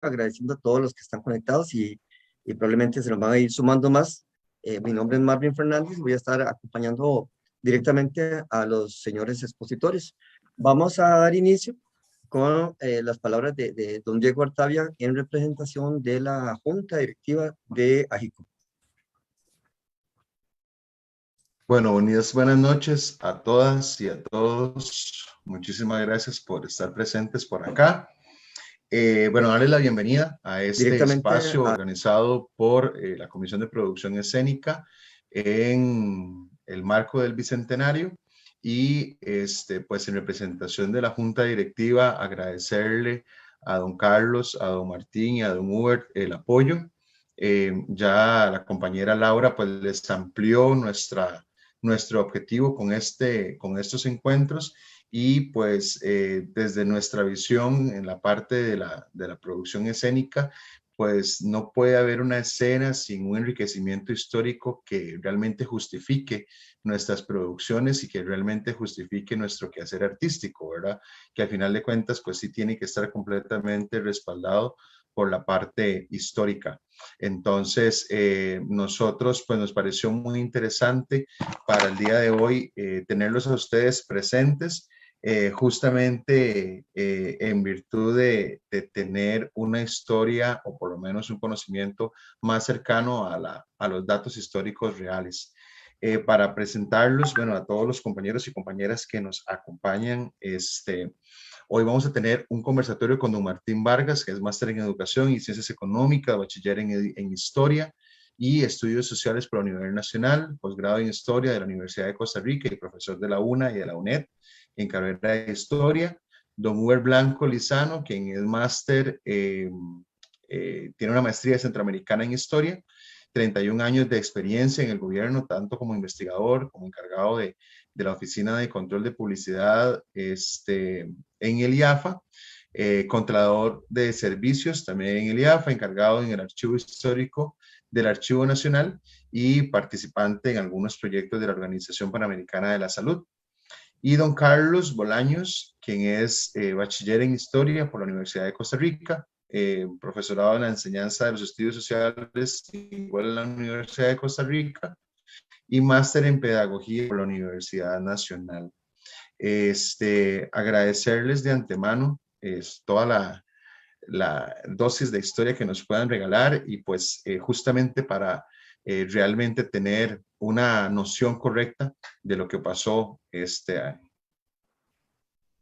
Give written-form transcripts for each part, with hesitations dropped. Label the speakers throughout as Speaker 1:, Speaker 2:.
Speaker 1: agradeciendo a todos los que están conectados y probablemente se nos van a ir sumando más. Mi nombre es Marvin Fernández y voy a estar acompañando directamente a los señores expositores. Vamos a dar inicio con las palabras de don Diego Artavia en representación de la Junta Directiva de AGICO.
Speaker 2: Bueno, buenas noches a todas y a todos. Muchísimas gracias por estar presentes por acá. Bueno, darles la bienvenida a este espacio organizado por la Comisión de Producción Escénica en el marco del Bicentenario y pues en representación de la Junta Directiva agradecerle a don Carlos, a don Martín y a don Hubert el apoyo. Ya la compañera Laura pues les amplió nuestro objetivo con estos encuentros y pues desde nuestra visión en la parte de la producción escénica, pues no puede haber una escena sin un enriquecimiento histórico que realmente justifique nuestras producciones y que realmente justifique nuestro quehacer artístico, ¿verdad? Que al final de cuentas, pues sí tiene que estar completamente respaldado por la parte histórica. Entonces, nosotros, pues nos pareció muy interesante para el día de hoy tenerlos a ustedes presentes, justamente en virtud de tener una historia o por lo menos un conocimiento más cercano a los datos históricos reales. Para presentarlos, bueno, a todos los compañeros y compañeras que nos acompañan, hoy vamos a tener un conversatorio con don Martín Vargas, que es máster en Educación y Ciencias Económicas, bachiller en Historia y Estudios Sociales por la Universidad Nacional, posgrado en Historia de la Universidad de Costa Rica y profesor de la UNA y de la UNED en carrera de Historia. Don Hubert Blanco Lizano, quien es máster, tiene una maestría centroamericana en Historia, 31 años de experiencia en el gobierno, tanto como investigador, como encargado de la Oficina de Control de Publicidad en el IAFA, controlador de servicios también en el IAFA, encargado en el Archivo Histórico del Archivo Nacional y participante en algunos proyectos de la Organización Panamericana de la Salud. Y don Carlos Bolaños, quien es bachiller en Historia por la Universidad de Costa Rica, profesorado en la enseñanza de los estudios sociales igual en la Universidad de Costa Rica y máster en pedagogía por la Universidad Nacional. Agradecerles de antemano toda la dosis de historia que nos puedan regalar y pues justamente para realmente tener una noción correcta de lo que pasó este año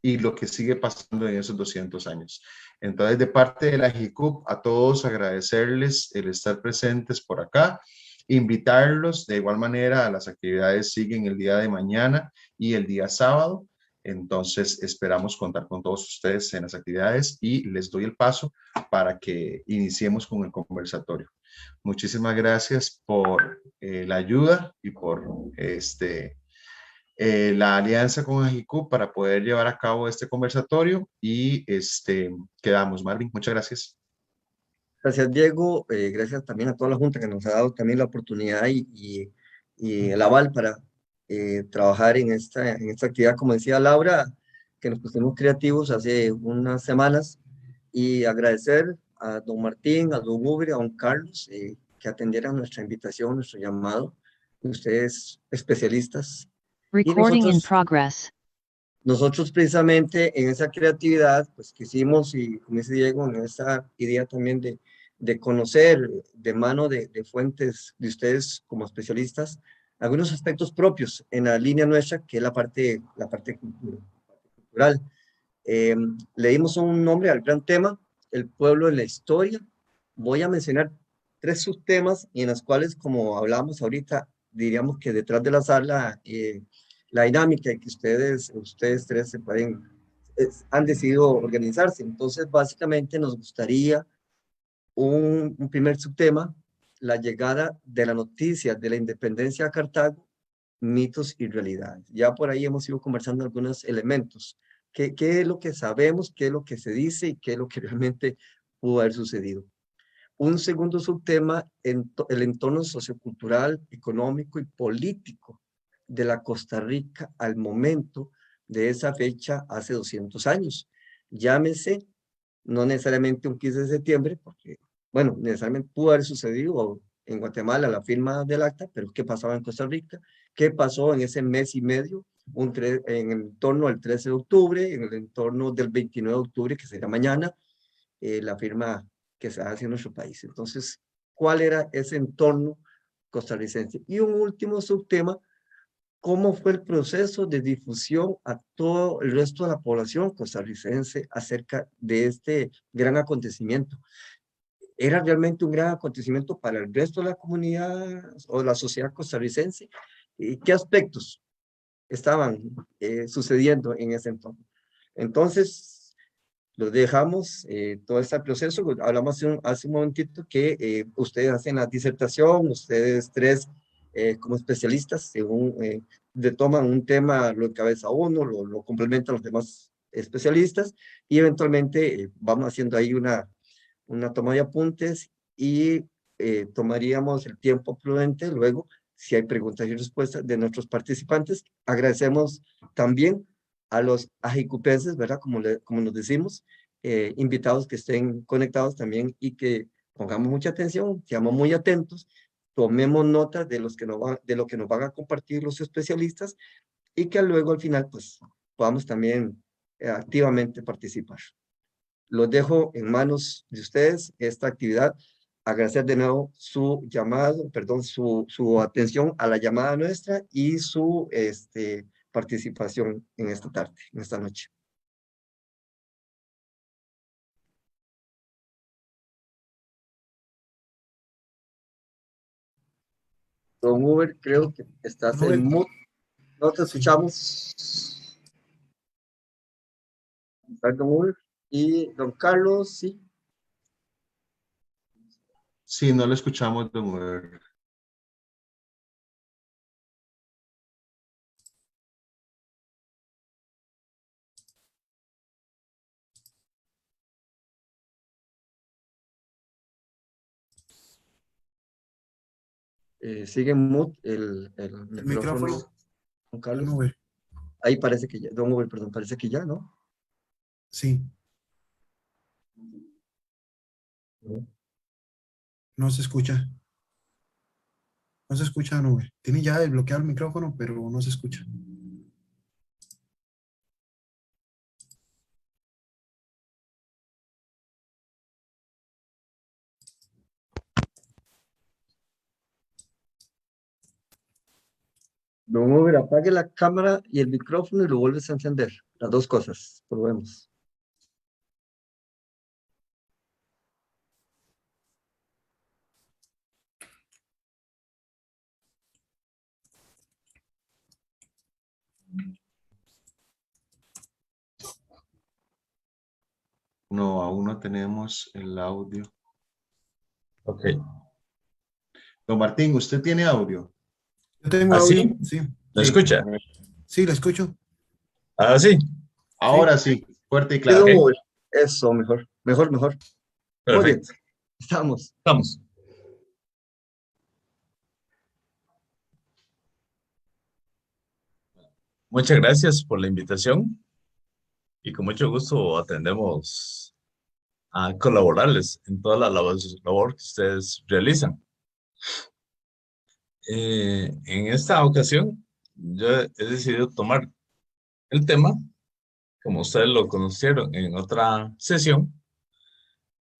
Speaker 2: y lo que sigue pasando en esos 200 años. Entonces, de parte de la JICUP, a todos agradecerles el estar presentes por acá, invitarlos de igual manera a las actividades siguen el día de mañana y el día sábado. Entonces, esperamos contar con todos ustedes en las actividades y les doy el paso para que iniciemos con el conversatorio. Muchísimas gracias por la ayuda y por la alianza con AGICUP para poder llevar a cabo este conversatorio y quedamos. Marvin, muchas gracias.
Speaker 1: Gracias, Diego. Gracias también a toda la Junta que nos ha dado también la oportunidad y el aval para trabajar en esta actividad. Como decía Laura, que nos pusimos creativos hace unas semanas y agradecer a don Martín, a don Uber, a don Carlos, que atendieran nuestra invitación, nuestro llamado. Ustedes especialistas.
Speaker 3: Recording in progress.
Speaker 1: Nosotros precisamente en esa creatividad, pues quisimos, y como dice Diego, en esa idea también de conocer de mano de fuentes de ustedes como especialistas, algunos aspectos propios en la línea nuestra, que es la parte cultural. Le dimos un nombre al gran tema, el pueblo en la historia. Voy a mencionar 3 subtemas y en los cuales, como hablamos ahorita, diríamos que detrás de la sala, la dinámica y que ustedes 3 se pueden, han decidido organizarse. Entonces, básicamente nos gustaría un primer subtema, la llegada de la noticia de la independencia a Cartago, mitos y realidades. Ya por ahí hemos ido conversando algunos elementos. ¿Qué es lo que sabemos? ¿Qué es lo que se dice? ¿Y qué es lo que realmente pudo haber sucedido? Un segundo subtema, el entorno sociocultural, económico y político de la Costa Rica al momento de esa fecha hace 200 años. Llámese no necesariamente un 15 de septiembre, porque, bueno, necesariamente pudo haber sucedido en Guatemala la firma del acta, pero ¿qué pasaba en Costa Rica? ¿Qué pasó en ese mes y medio? En el entorno del 13 de octubre, en el entorno del 29 de octubre, que será mañana, la firma que se hace en nuestro país. Entonces, ¿cuál era ese entorno costarricense? Y un último subtema, ¿cómo fue el proceso de difusión a todo el resto de la población costarricense acerca de este gran acontecimiento? ¿Era realmente un gran acontecimiento para el resto de la comunidad o la sociedad costarricense? ¿Y qué aspectos estaban sucediendo en ese entorno? Entonces, lo dejamos, todo este proceso. Hablamos hace un momentito que ustedes hacen la disertación, ustedes tres como especialistas, según toman un tema, lo encabeza uno, lo complementan los demás especialistas y eventualmente vamos haciendo ahí una toma de apuntes y tomaríamos el tiempo prudente luego si hay preguntas y respuestas de nuestros participantes. Agradecemos también a los ajicupenses, ¿verdad? Como nos decimos, invitados que estén conectados también y que pongamos mucha atención, seamos muy atentos, tomemos nota de de lo que nos van a compartir los especialistas y que luego al final pues podamos también activamente participar. Los dejo en manos de ustedes esta actividad. Agradecer de nuevo su llamado, perdón, su atención a la llamada nuestra y su participación en esta tarde, en esta noche. Don Uber, creo que estás en mute. No te escuchamos. Don Uber. Y don Carlos, sí.
Speaker 2: Sí, no lo escuchamos, don Uber.
Speaker 1: Sigue en mute el micrófono. Don Carlos.
Speaker 4: Don Uber.
Speaker 1: Ahí parece que ya, don Uber, perdón, parece que ya, ¿no?
Speaker 4: Sí. No se escucha. No se escucha, Don Uber. Tiene ya desbloqueado el micrófono, pero no se escucha.
Speaker 1: Don Uber, apague la cámara y el micrófono y lo vuelves a encender. Las dos cosas, probemos.
Speaker 2: No, aún no tenemos el audio.
Speaker 5: Ok.
Speaker 2: Don Martín, ¿usted tiene audio?
Speaker 4: Yo tengo
Speaker 5: ¿Ah,
Speaker 4: audio.
Speaker 5: sí?
Speaker 4: Sí.
Speaker 5: ¿Lo escucha?
Speaker 4: Sí, lo escucho.
Speaker 5: Ah, sí.
Speaker 2: Ahora sí, fuerte y
Speaker 1: Sí,
Speaker 2: claro.
Speaker 1: don Uber. Eso, mejor. Muy bien.
Speaker 5: Perfecto.
Speaker 1: Estamos.
Speaker 5: Vamos. Muchas gracias por la invitación y con mucho gusto atendemos a colaborarles en toda la labor que ustedes realizan. En esta ocasión, yo he decidido tomar el tema, como ustedes lo conocieron en otra sesión,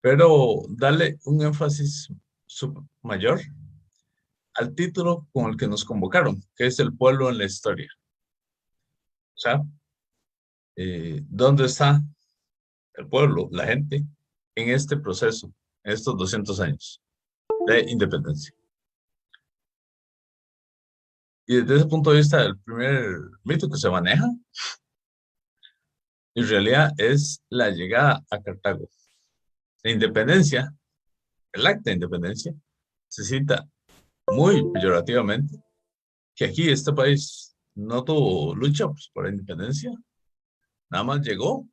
Speaker 5: pero darle un énfasis mayor al título con el que nos convocaron, que es El pueblo en la historia. O sea, ¿dónde está el pueblo, la gente, en este proceso, en estos 200 años de independencia? Y desde ese punto de vista, el primer mito que se maneja, en realidad, es la llegada a Cartago. La independencia, el acta de independencia, se cita muy peyorativamente que aquí este país no tuvo lucha pues, por la independencia, nada más llegó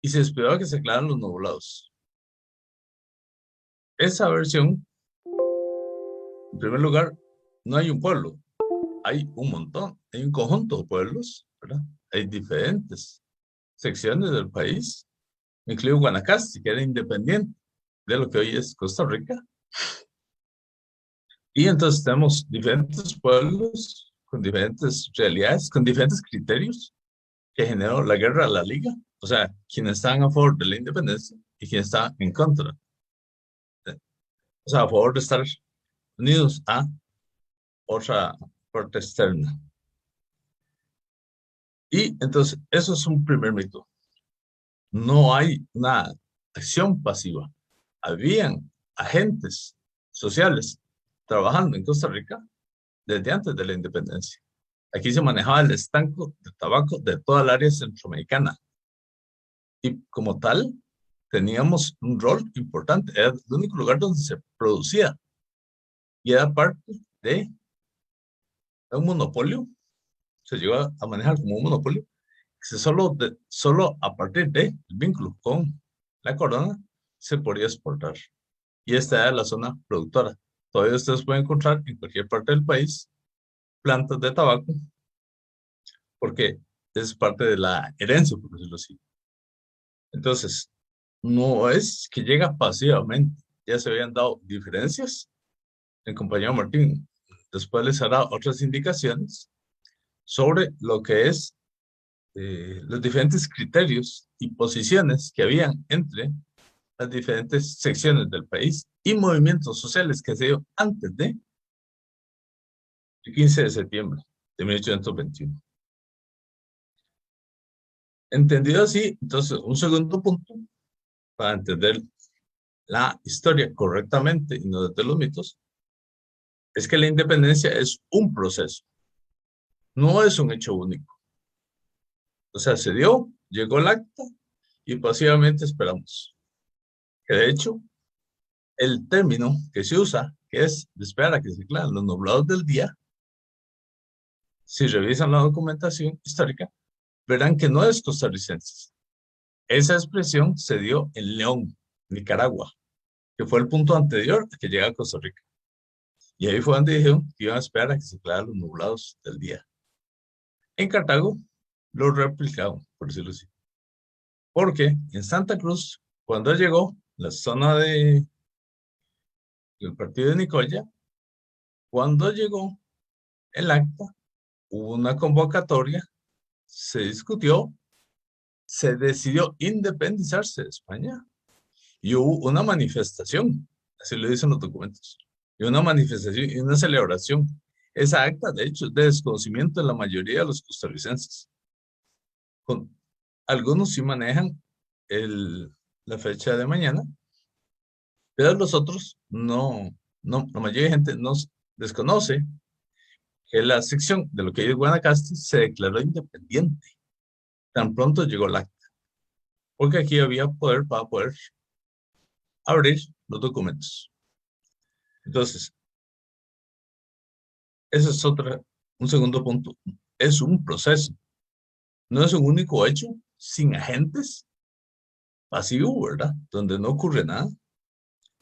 Speaker 5: y se esperaba que se aclararan los nublados. Esa versión, en primer lugar, no hay un pueblo, hay un montón, hay un conjunto de pueblos, ¿verdad? Hay diferentes secciones del país incluido Guanacaste, que era independiente de lo que hoy es Costa Rica. Y entonces tenemos diferentes pueblos con diferentes realidades, con diferentes criterios que generó la guerra a la Liga. O sea, quienes estaban a favor de la independencia y quienes estaban en contra. O sea, a favor de estar unidos a otra parte externa. Y entonces, eso es un primer mito. No hay una acción pasiva. Habían agentes sociales trabajando en Costa Rica desde antes de la independencia. Aquí se manejaba el estanco de tabaco de toda el área centroamericana. Y como tal, teníamos un rol importante. Era el único lugar donde se producía. Y era parte de un monopolio. Se llegó a manejar como un monopolio. Solo a partir del vínculo con la corona se podía exportar. Y esta era la zona productora. Todavía ustedes pueden encontrar en cualquier parte del país plantas de tabaco, porque es parte de la herencia, por decirlo así. Entonces, no es que llega pasivamente. Ya se habían dado diferencias. El compañero Martín después les hará otras indicaciones sobre lo que es los diferentes criterios y posiciones que habían entre las diferentes secciones del país y movimientos sociales que se dio antes de el 15 de septiembre de 1821. Entendido así, entonces, un segundo punto para entender la historia correctamente y no desde los mitos, es que la independencia es un proceso, no es un hecho único. O sea, se dio, llegó el acta y pasivamente esperamos. Que de hecho, el término que se usa, que es de esperar a que se aclaren los nublados del día, si revisan la documentación histórica, verán que no es costarricense. Esa expresión se dio en León, Nicaragua, que fue el punto anterior a que llegara a Costa Rica. Y ahí fue donde dijeron que iban a esperar a que se aclararan los nublados del día. En Cartago lo replicaron, por decirlo así. Porque en Santa Cruz, cuando llegó la zona del partido de Nicoya, cuando llegó el acta, hubo una convocatoria, se discutió, se decidió independizarse de España y hubo una manifestación, así lo dicen los documentos, y una manifestación y una celebración. Esa acta, de hecho, es de desconocimiento de la mayoría de los costarricenses. Algunos sí manejan la fecha de mañana, pero los otros no, la mayoría de gente no desconoce que la sección de lo que es Guanacaste se declaró independiente tan pronto llegó el acta, porque aquí había poder para poder abrir los documentos. Entonces, ese es un segundo punto. Es un proceso, no es un único hecho sin agentes pasivo, ¿verdad? Donde no ocurre nada,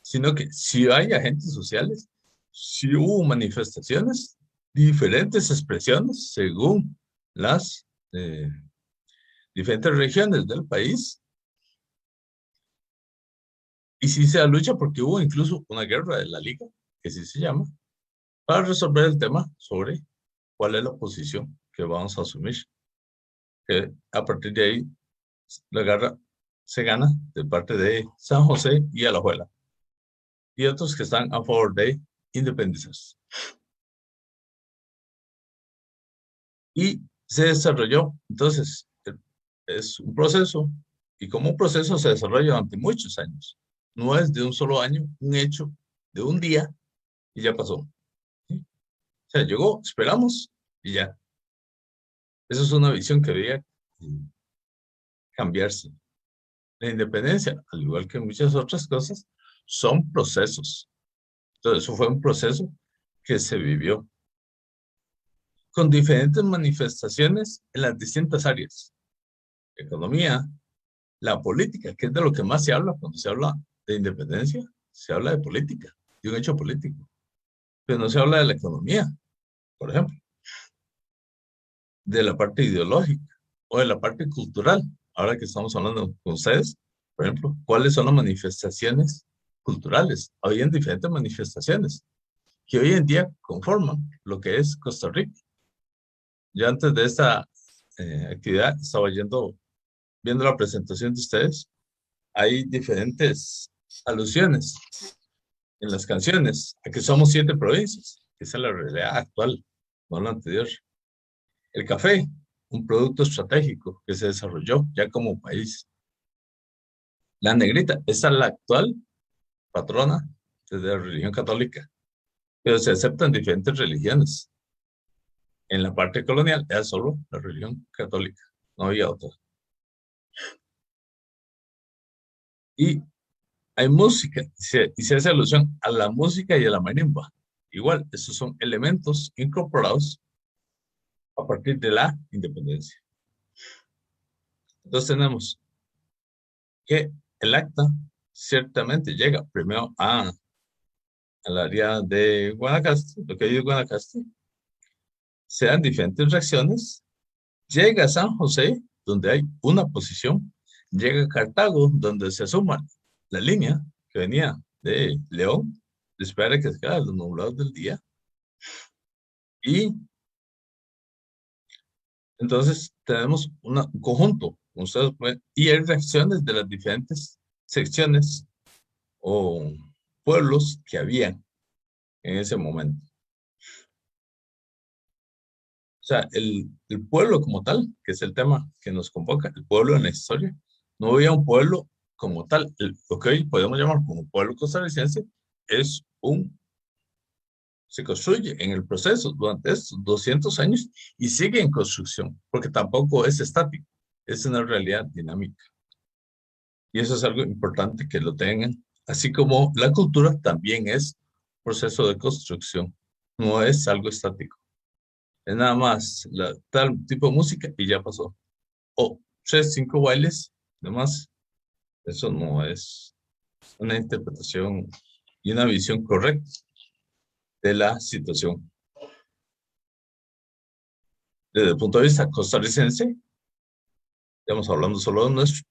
Speaker 5: sino que si hay agentes sociales, si hubo manifestaciones, diferentes expresiones según las diferentes regiones del país, y si se lucha porque hubo incluso una guerra de la Liga, que así se llama, para resolver el tema sobre cuál es la posición que vamos a asumir. Que a partir de ahí, la guerra se gana de parte de San José y Alajuela, y otros que están a favor de independizarse. Y se desarrolló, entonces, es un proceso, y como un proceso se desarrolla durante muchos años. No es de un solo año, un hecho de un día, y ya pasó. ¿Sí? O sea, llegó, esperamos, y ya. Esa es una visión que debía cambiarse. La independencia, al igual que muchas otras cosas, son procesos. Entonces, eso fue un proceso que se vivió con diferentes manifestaciones en las distintas áreas. Economía, la política, que es de lo que más se habla cuando se habla de independencia, se habla de política, de un hecho político, pero no se habla de la economía, por ejemplo, de la parte ideológica o de la parte cultural. Ahora que estamos hablando con ustedes, Por ejemplo, ¿cuáles son las manifestaciones culturales? Habían diferentes manifestaciones que hoy en día conforman lo que es Costa Rica. Yo antes de esta actividad estaba viendo la presentación de ustedes. Hay diferentes alusiones en las canciones a que somos 7 provincias. Esa es la realidad actual, no la anterior. El café, un producto estratégico que se desarrolló ya como país. La negrita, esa es la actual patrona de la religión católica, pero se aceptan diferentes religiones. En la parte colonial era solo la religión católica, no había otra. Y hay música, y se hace alusión a la música y a la marimba. Igual, esos son elementos incorporados a partir de la independencia. Entonces tenemos que el acta ciertamente llega primero al área de Guanacaste, lo que hay de Guanacaste. Se dan diferentes reacciones. Llega a San José, donde hay una posición. Llega a Cartago, donde se suma la línea que venía de León, espera que se quede los nublados del día. Y entonces tenemos un conjunto, ustedes pueden, y hay reacciones de las diferentes secciones o pueblos que había en ese momento. O sea, el pueblo como tal, que es el tema que nos convoca, el pueblo en la historia, no había un pueblo como tal. Lo que hoy podemos llamar como pueblo costarricense se construye en el proceso durante estos 200 años y sigue en construcción, porque tampoco es estático, es una realidad dinámica. Y eso es algo importante que lo tengan, así como la cultura también es proceso de construcción, no es algo estático. Es nada más tal tipo de música y ya pasó. O 3, 5 bailes, demás. Eso no es una interpretación y una visión correcta de la situación. Desde el punto de vista costarricense, estamos hablando solo de nuestro,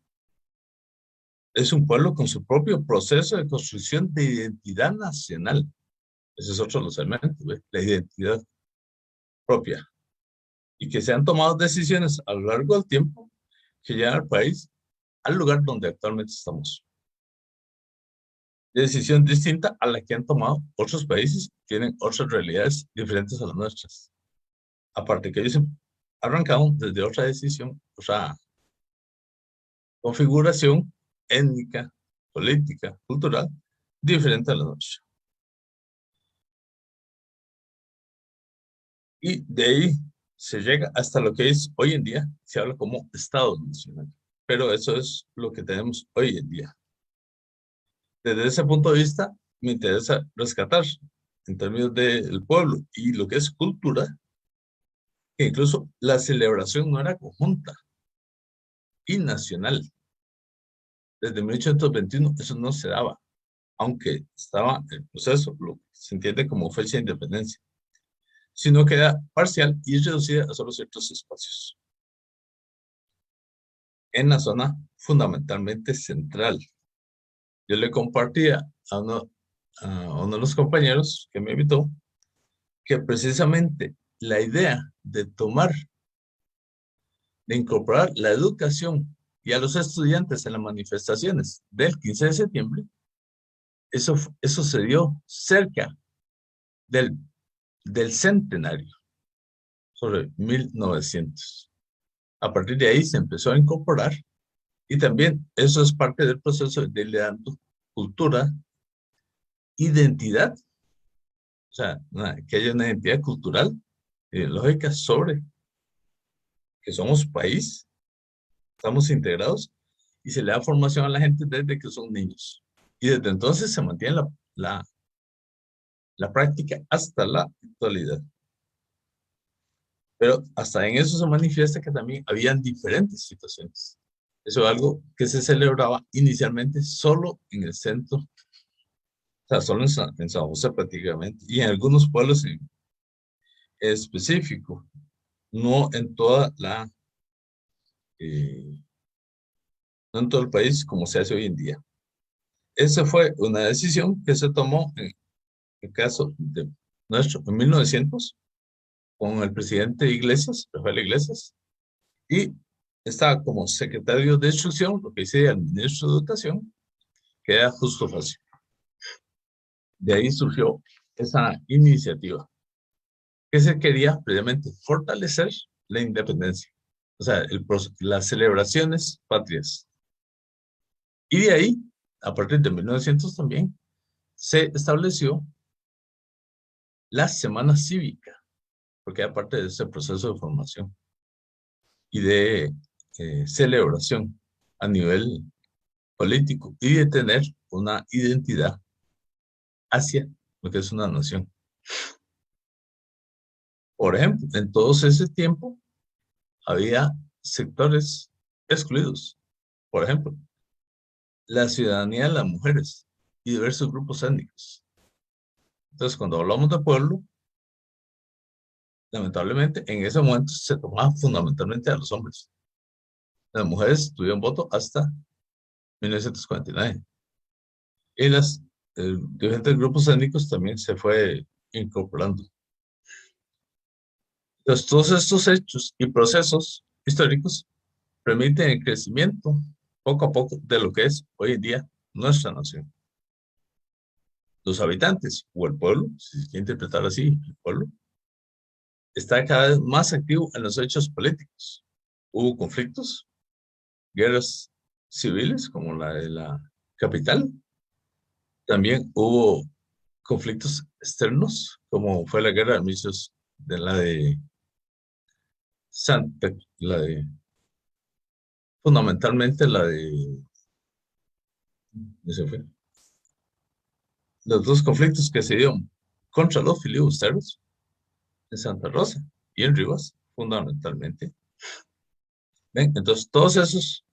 Speaker 5: es un pueblo con su propio proceso de construcción de identidad nacional. Ese es otro de los elementos, ¿ve? La identidad propia. Y que se han tomado decisiones a lo largo del tiempo que llevan al país al lugar donde actualmente estamos. Decisión distinta a la que han tomado otros países que tienen otras realidades diferentes a las nuestras. Aparte que ellos arrancaron desde otra decisión, otra configuración étnica, política, cultural, diferente a la nuestra. Y de ahí se llega hasta lo que es hoy en día, se habla como Estado Nacional. Pero eso es lo que tenemos hoy en día. Desde ese punto de vista, me interesa rescatar, en términos del pueblo y lo que es cultura, que incluso la celebración no era conjunta y nacional. Desde 1821 eso no se daba, aunque estaba en el proceso, lo que se entiende como fecha de independencia, sino que era parcial y reducida a solo ciertos espacios. En la zona fundamentalmente central. Yo le compartía a uno de los compañeros que me invitó que precisamente la idea de incorporar la educación y a los estudiantes en las manifestaciones del 15 de septiembre, eso se dio cerca del centenario, sobre 1900. A partir de ahí se empezó a incorporar y también eso es parte del proceso de irle dando cultura, identidad, o sea, que haya una identidad cultural, ideológica sobre que somos país, estamos integrados y se le da formación a la gente desde que son niños. Y desde entonces se mantiene la práctica hasta la actualidad. Pero hasta en eso se manifiesta que también habían diferentes situaciones. Eso es algo que se celebraba inicialmente solo en el centro, o sea, solo en San José prácticamente, y en algunos pueblos en específico, no en toda no en todo el país como se hace hoy en día. Esa fue una decisión que se tomó en el caso de nuestro, en 1900, con el presidente Iglesias, Rafael Iglesias, y estaba como secretario de Instrucción, lo que decía el ministro de Educación, que era Justo Facio. De ahí surgió esa iniciativa, que se quería previamente fortalecer la independencia, o sea, las celebraciones patrias. Y de ahí, a partir de 1900 también, se estableció la Semana Cívica, porque era parte de ese proceso de formación y de celebración a nivel político y de tener una identidad hacia lo que es una nación. Por ejemplo, en todo ese tiempo había sectores excluidos. Por ejemplo, la ciudadanía de las mujeres y diversos grupos étnicos. Entonces, cuando hablamos de pueblo, lamentablemente, en ese momento se tomaba fundamentalmente a los hombres. Las mujeres tuvieron voto hasta 1949. Y los diferentes grupos étnicos también se fue incorporando. Entonces, todos estos hechos y procesos históricos permiten el crecimiento poco a poco de lo que es hoy en día nuestra nación. Los habitantes o el pueblo, si se quiere interpretar así, el pueblo, está cada vez más activo en los hechos políticos. Hubo conflictos, guerras civiles como la de la capital. También hubo conflictos externos, como fue la guerra de Milicios, de la de Santa, fundamentalmente la de, ¿se fue? Los dos conflictos que se dieron contra los filibusteros en Santa Rosa y en Rivas, fundamentalmente. ¿Ven? Entonces, todos esos,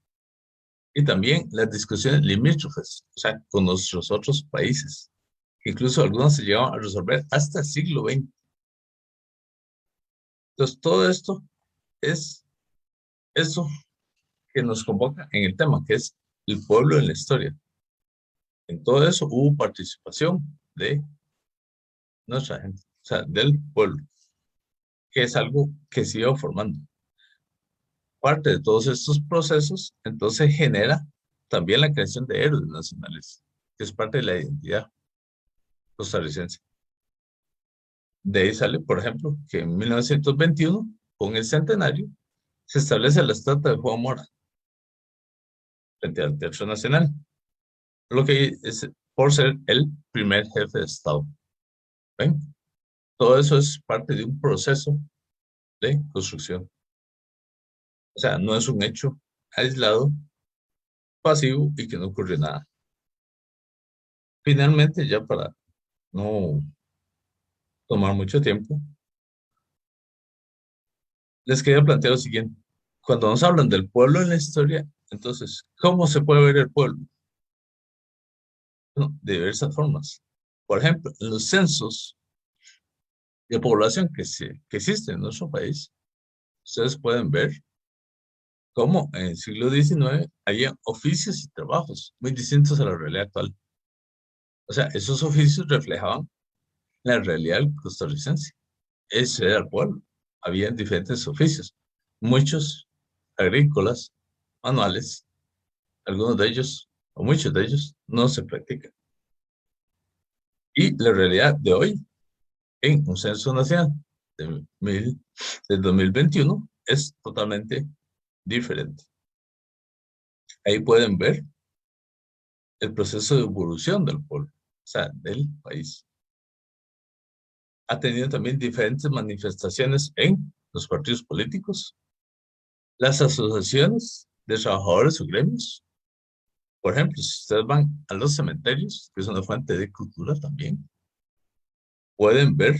Speaker 5: y también las discusiones limítrofes, o sea, con nuestros otros países, incluso algunos se llegaban a resolver hasta el siglo XX. Entonces, todo esto es eso que nos convoca en el tema, que es el pueblo en la historia. En todo eso hubo participación de nuestra gente, o sea, del pueblo, que es algo que se iba formando. Parte de todos estos procesos, entonces genera también la creación de héroes nacionales, que es parte de la identidad costarricense. De ahí sale, por ejemplo, que en 1921, con el centenario, se establece la estatua de Juan Mora frente al Teatro Nacional, lo que es por ser el primer jefe de Estado. ¿Ven? Todo eso es parte de un proceso de construcción. O sea, no es un hecho aislado, pasivo y que no ocurre nada. Finalmente, ya para no tomar mucho tiempo, les quería plantear lo siguiente. Cuando nos hablan del pueblo en la historia, entonces, ¿cómo se puede ver el pueblo? Bueno, de diversas formas. Por ejemplo, en los censos de población que existen en nuestro país, ustedes pueden ver cómo en el siglo XIX había oficios y trabajos muy distintos a la realidad actual. O sea, esos oficios reflejaban la realidad costarricense. Ese era el pueblo. Había diferentes oficios, muchos agrícolas, manuales, algunos de ellos, o muchos de ellos, no se practican. Y la realidad de hoy, en un censo nacional del 2021, es totalmente diferente. Ahí pueden ver el proceso de evolución del pueblo, o sea, del país. Ha tenido también diferentes manifestaciones en los partidos políticos, las asociaciones de trabajadores o gremios. Por ejemplo, si ustedes van a los cementerios, que es una fuente de cultura también, pueden ver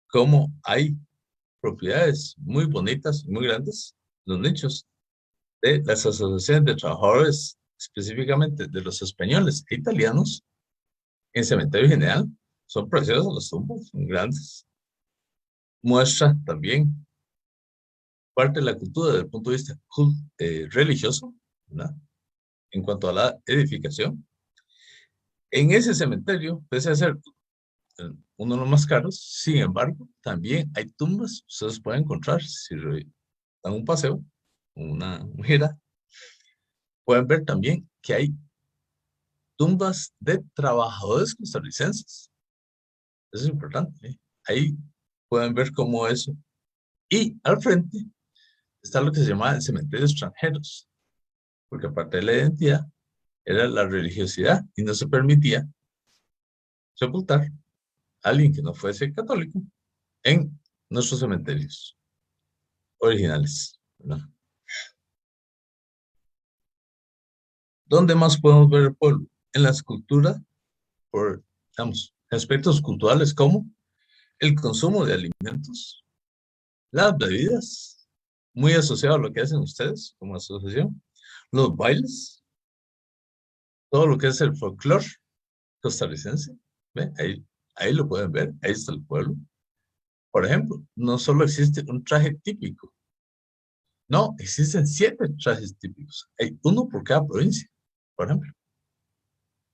Speaker 5: cómo hay propiedades muy bonitas y muy grandes, los nichos de las asociaciones de trabajadores, específicamente de los españoles e italianos, en cementerio general, son preciosos los tumbos, son grandes. Muestra también parte de la cultura desde el punto de vista religioso, ¿verdad? en cuanto a la edificación. En ese cementerio, pese a ser uno de los más caros, sin embargo, también hay tumbas. Ustedes pueden encontrar, si dan un paseo, una gira, pueden ver también que hay tumbas de trabajadores costarricenses. Eso es importante, ¿eh? Ahí pueden ver cómo eso. Y al frente está lo que se llama el cementerio de extranjeros, porque aparte de la identidad, era la religiosidad y no se permitía sepultar a alguien que no fuese católico en nuestros cementerios originales, ¿verdad? ¿Dónde más podemos ver el pueblo? En la escultura, por, digamos, aspectos culturales como el consumo de alimentos, las bebidas, muy asociado a lo que hacen ustedes como asociación, los bailes, todo lo que es el folclore costarricense. ¿Ve? Ahí lo pueden ver, ahí está el pueblo. Por ejemplo, no solo existe un traje típico, no, existen 7 trajes típicos. Hay uno por cada provincia, por ejemplo.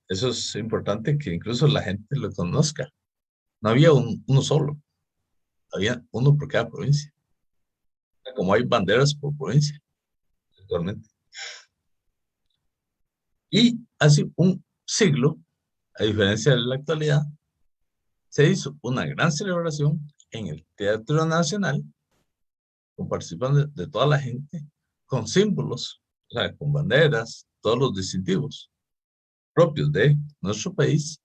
Speaker 5: Eso es importante que incluso la gente lo conozca. No había uno solo, había uno por cada provincia. Como hay banderas por provincia, actualmente. Y hace un siglo, a diferencia de la actualidad, se hizo una gran celebración en el Teatro Nacional, con participación de toda la gente, con símbolos, o sea, con banderas, todos los distintivos propios de nuestro país,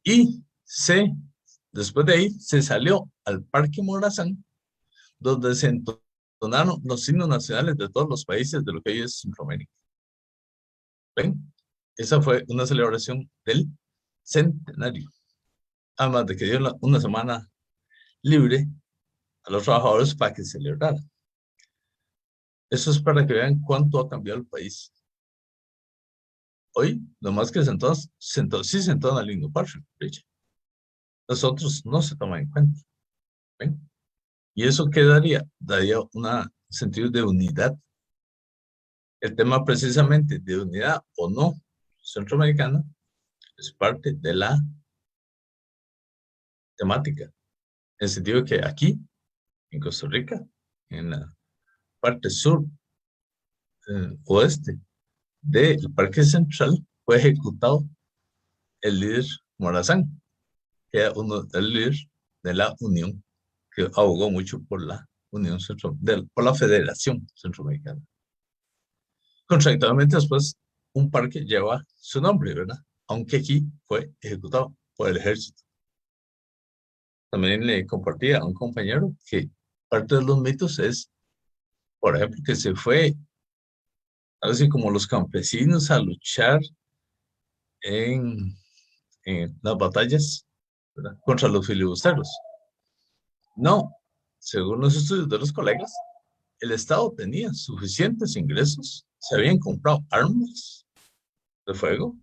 Speaker 5: y después de ahí se salió al Parque Morazán, donde se entonaron los himnos nacionales de todos los países de lo que hoy es Centroamérica. ¿Ven? Esa fue una celebración del centenario. Además de que dio una semana libre a los trabajadores para que celebraran. Eso es para que vean cuánto ha cambiado el país. Hoy, lo más que sí se entona el himno patrio, los otros no se toman en cuenta. ¿Ven? ¿Y eso qué daría? Daría un sentido de unidad. El tema precisamente de unidad o no centroamericana es parte de la temática. En el sentido de que aquí, en Costa Rica, en la parte sur, oeste del Parque Central, fue ejecutado el líder Morazán, que era uno del líder de la Unión, que abogó mucho por la Unión por la Federación Centroamericana. Contradictoriamente, después, un parque lleva su nombre, ¿verdad? Aunque aquí fue ejecutado por el ejército. También le compartía a un compañero que parte de los mitos es, por ejemplo, que se fue, así como los campesinos, a luchar en las batallas, ¿verdad?, contra los filibusteros. No, según los estudios de los colegas, el Estado tenía suficientes ingresos, se habían comprado armas de fuego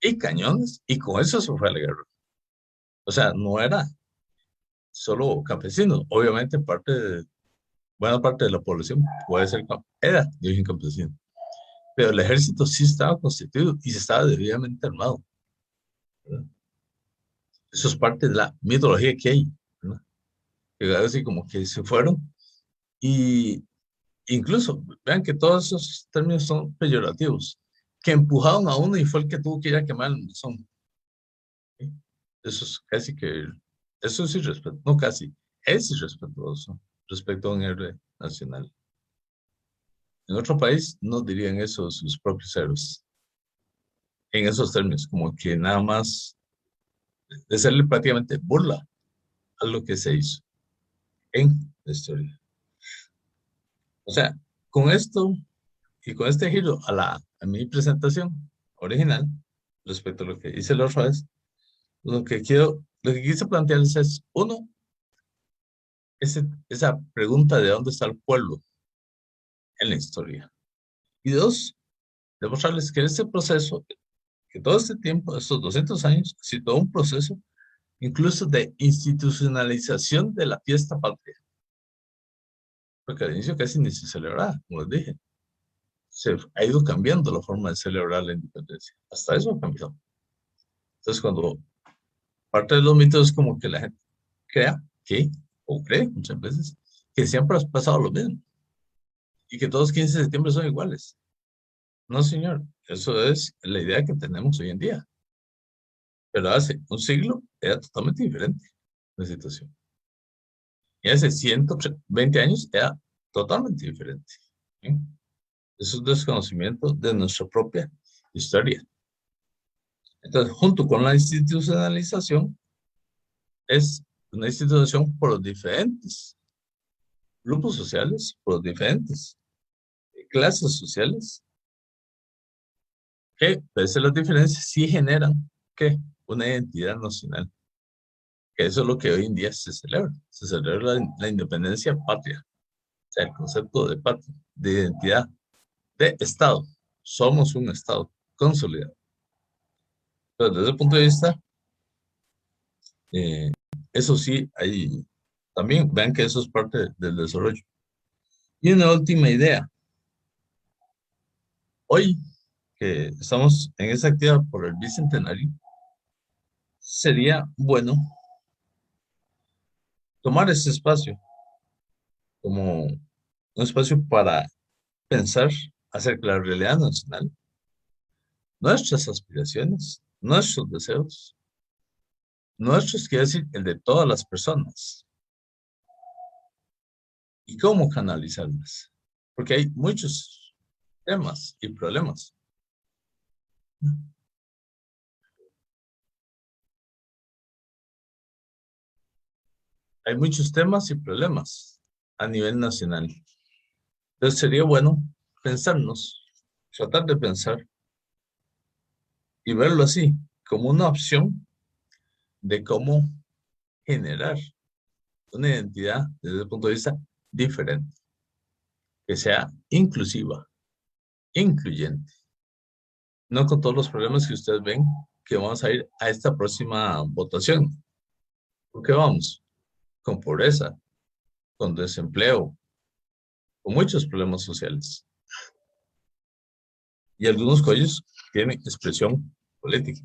Speaker 5: y cañones, y con eso se fue a la guerra. O sea, no era solo campesinos, obviamente buena parte de la población puede ser, era de origen campesino, pero el ejército sí estaba constituido y se estaba debidamente armado, ¿verdad? Eso es parte de la mitología que hay, ¿verdad? Que así como que se fueron y incluso, vean que todos esos términos son peyorativos, que empujaron a uno y fue el que tuvo que ir a quemar el mesón. ¿Sí? Eso es casi que, eso es irrespetuoso, no casi, es irrespetuoso respecto a un héroe nacional. En otro país no dirían eso sus propios héroes, en esos términos, como que nada más de serle prácticamente burla a lo que se hizo en la historia. O sea, con esto y con este giro a mi presentación original, respecto a lo que hice la otra vez, lo que quise plantearles es, uno, esa pregunta de dónde está el pueblo en la historia. Y dos, demostrarles que este proceso, que todo este tiempo, estos 200 años, ha sido todo un proceso, incluso de institucionalización de la fiesta patria. Porque al inicio casi ni se celebraba, como les dije. se ha ido cambiando la forma de celebrar la independencia. Hasta eso ha cambiado. Entonces, cuando parte de los mitos es como que la gente crea que, o cree muchas veces, que siempre ha pasado lo mismo y que todos los 15 de septiembre son iguales. No, señor, eso es la idea que tenemos hoy en día. Pero hace un siglo era totalmente diferente la situación. Y hace 120 años era totalmente diferente. ¿Sí? Es un desconocimiento de nuestra propia historia. Entonces, junto con la institucionalización, es una institución por los diferentes grupos sociales, por los diferentes clases sociales, que, pese a las diferencias, sí generan ¿qué? Una identidad nacional. Que eso es lo que hoy en día se celebra. Se celebra la independencia patria. O sea, el concepto de patria, de identidad, de Estado. Somos un Estado consolidado. Pero desde el punto de vista, eso sí, hay también, vean que eso es parte del desarrollo. Y una última idea. Hoy que estamos en esa actividad por el Bicentenario, sería bueno tomar ese espacio como un espacio para pensar acerca de la realidad nacional, nuestras aspiraciones, nuestros deseos, nuestros, quiere decir, el de todas las personas, y cómo canalizarlas, porque hay muchos temas y problemas. Hay muchos temas y problemas a nivel nacional. Entonces sería bueno pensarnos, tratar de pensar y verlo así, como una opción de cómo generar una identidad desde el punto de vista diferente, que sea inclusiva, incluyente, no con todos los problemas que ustedes ven que vamos a ir a esta próxima votación. ¿Por qué vamos? Con pobreza, con desempleo, con muchos problemas sociales. Y algunos de ellos tienen expresión política.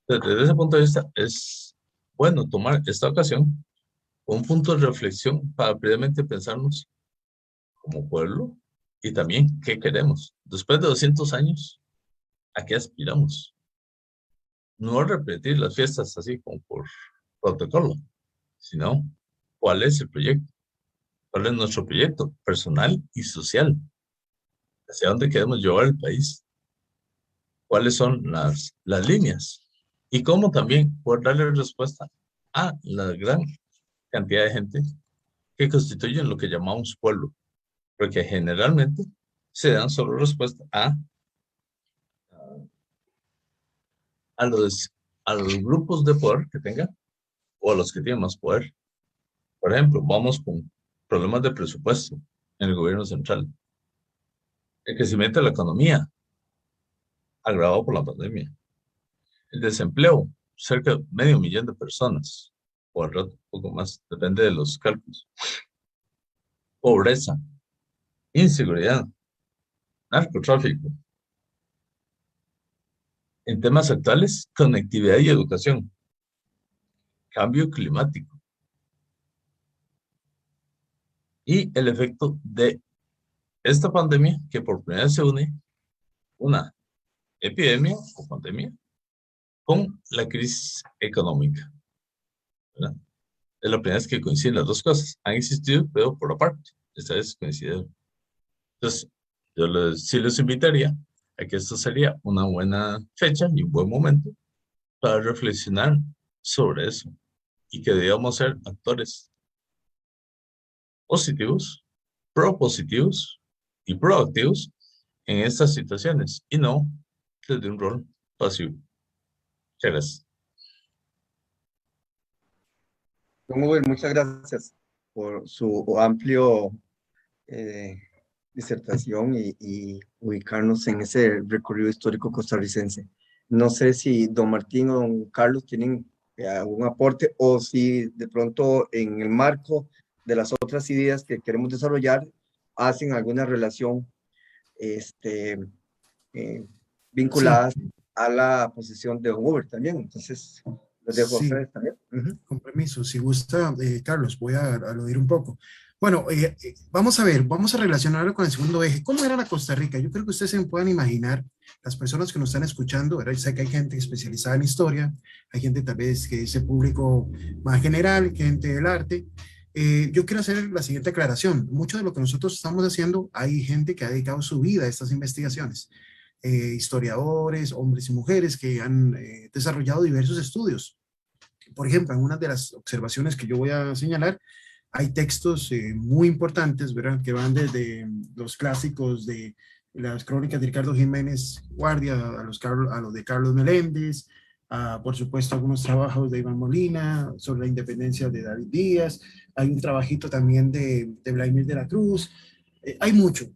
Speaker 5: Entonces, desde ese punto de vista, es bueno tomar esta ocasión como un punto de reflexión para previamente pensarnos como pueblo y también qué queremos. Después de 200 años, ¿a qué aspiramos? No repetir las fiestas así como por protocolo, sino cuál es el proyecto, cuál es nuestro proyecto personal y social, hacia dónde queremos llevar el país, cuáles son las líneas y cómo también poder darle respuesta a la gran cantidad de gente que constituyen lo que llamamos pueblo, porque generalmente se dan solo respuesta a los grupos de poder que tengan o a los que tienen más poder. Por ejemplo, vamos con problemas de presupuesto en el gobierno central, el crecimiento de la economía agravado por la pandemia, el desempleo, cerca de 500,000 de personas, o al rato un poco más, depende de los cálculos, pobreza, inseguridad, narcotráfico. En temas actuales, conectividad y educación, cambio climático y el efecto de esta pandemia que por primera vez se une una epidemia o pandemia con la crisis económica, ¿verdad? Es la primera vez que coinciden las dos cosas. Han existido, pero por aparte. Esta vez coincidieron. Entonces, yo sí les invitaría a que esto sería una buena fecha y un buen momento para reflexionar sobre eso y que debamos ser actores positivos, propositivos y proactivos en estas situaciones y no desde un rol pasivo. Muchas gracias.
Speaker 1: Don Uber, muchas gracias por su amplio disertación y ubicarnos en ese recorrido histórico costarricense. No sé si don Martín o don Carlos tienen algún aporte o si de pronto en el marco de las otras ideas que queremos desarrollar hacen alguna relación vinculadas a la posición de Uber también. Entonces, los dejo a
Speaker 4: Sí,
Speaker 1: ustedes también.
Speaker 4: con permiso. Si gusta, Carlos, voy a aludir un poco. Bueno, vamos a ver, vamos a relacionarlo con el segundo eje. ¿Cómo era la Costa Rica? Yo creo que ustedes se puedan imaginar, las personas que nos están escuchando, ¿verdad? Yo sé que hay gente especializada en historia, hay gente tal vez que es el público más general, gente del arte. Yo quiero hacer la siguiente aclaración. Mucho de lo que nosotros estamos haciendo, hay gente que ha dedicado su vida a estas investigaciones. Historiadores, hombres y mujeres que han desarrollado diversos estudios. Por ejemplo, en una de las observaciones que yo voy a señalar, hay textos muy importantes, ¿verdad? Que van desde los clásicos de las crónicas de Ricardo Jiménez Guardia a los de Carlos Meléndez, por supuesto algunos trabajos de Iván Molina sobre la independencia de David Díaz, hay un trabajito también de Vladimir de la Cruz, hay mucho.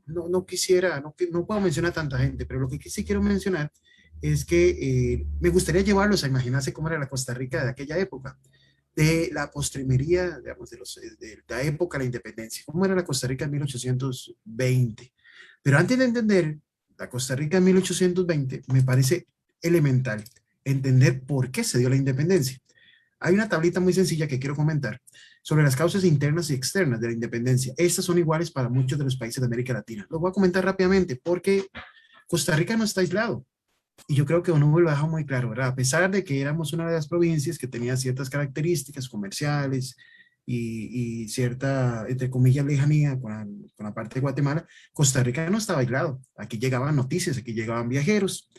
Speaker 4: No quisiera, no puedo mencionar a tanta gente, pero lo que sí quiero mencionar es que me gustaría llevarlos a imaginarse cómo era la Costa Rica de aquella época, de la postrimería, digamos, de la época de la independencia, cómo era la Costa Rica en 1820. Pero antes de entender la Costa Rica en 1820, me parece elemental entender por qué se dio la independencia. Hay una tablita muy sencilla que quiero comentar sobre las causas internas y externas de la independencia. Estas son iguales para muchos de los países de América Latina. Lo voy a comentar rápidamente porque Costa Rica no está aislado. Y yo creo que uno lo deja muy claro, ¿verdad? A pesar de que éramos una de las provincias que tenía ciertas características comerciales y cierta, entre comillas, lejanía con la parte de Guatemala, Costa Rica no estaba aislado. Aquí llegaban noticias, aquí llegaban viajeros,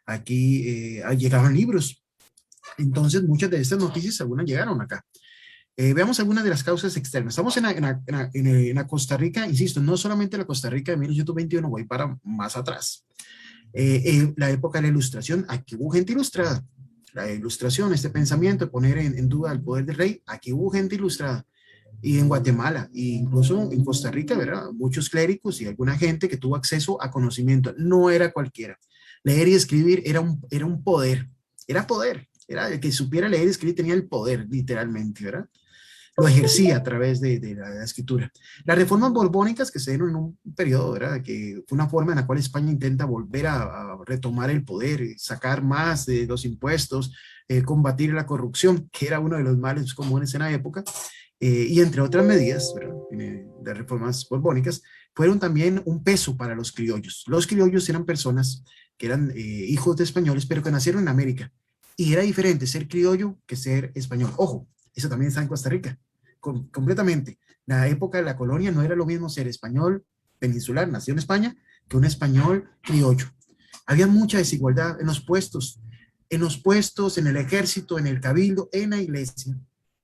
Speaker 4: aquí llegaban libros. Entonces, muchas de estas noticias, algunas llegaron acá. Veamos algunas de las causas externas. Estamos en la Costa Rica, insisto, no solamente la Costa Rica de 1821, voy para más atrás. La época de la Ilustración, aquí hubo gente ilustrada. La Ilustración, este pensamiento de poner en duda el poder del rey, aquí hubo gente ilustrada. Y en Guatemala, e incluso en Costa Rica, ¿verdad? Muchos clérigos y alguna gente que tuvo acceso a conocimiento. No era cualquiera. Leer y escribir era un poder. Era poder. Era el que supiera leer y escribir tenía el poder, literalmente, ¿verdad? Lo ejercía a través de la escritura. Las reformas borbónicas que se dieron en un periodo, ¿verdad? Que fue una forma en la cual España intenta volver a retomar el poder, sacar más de los impuestos, combatir la corrupción, que era uno de los males comunes en la época, y entre otras medidas, ¿verdad? De reformas borbónicas, fueron también un peso para los criollos. Los criollos eran personas que eran hijos de españoles, pero que nacieron en América. Y era diferente ser criollo que ser español. Ojo, eso también está en Costa Rica. Completamente. La época de la colonia no era lo mismo ser español peninsular, nacido en España, que un español criollo. Había mucha desigualdad en los puestos, en el ejército, en el cabildo, en la iglesia.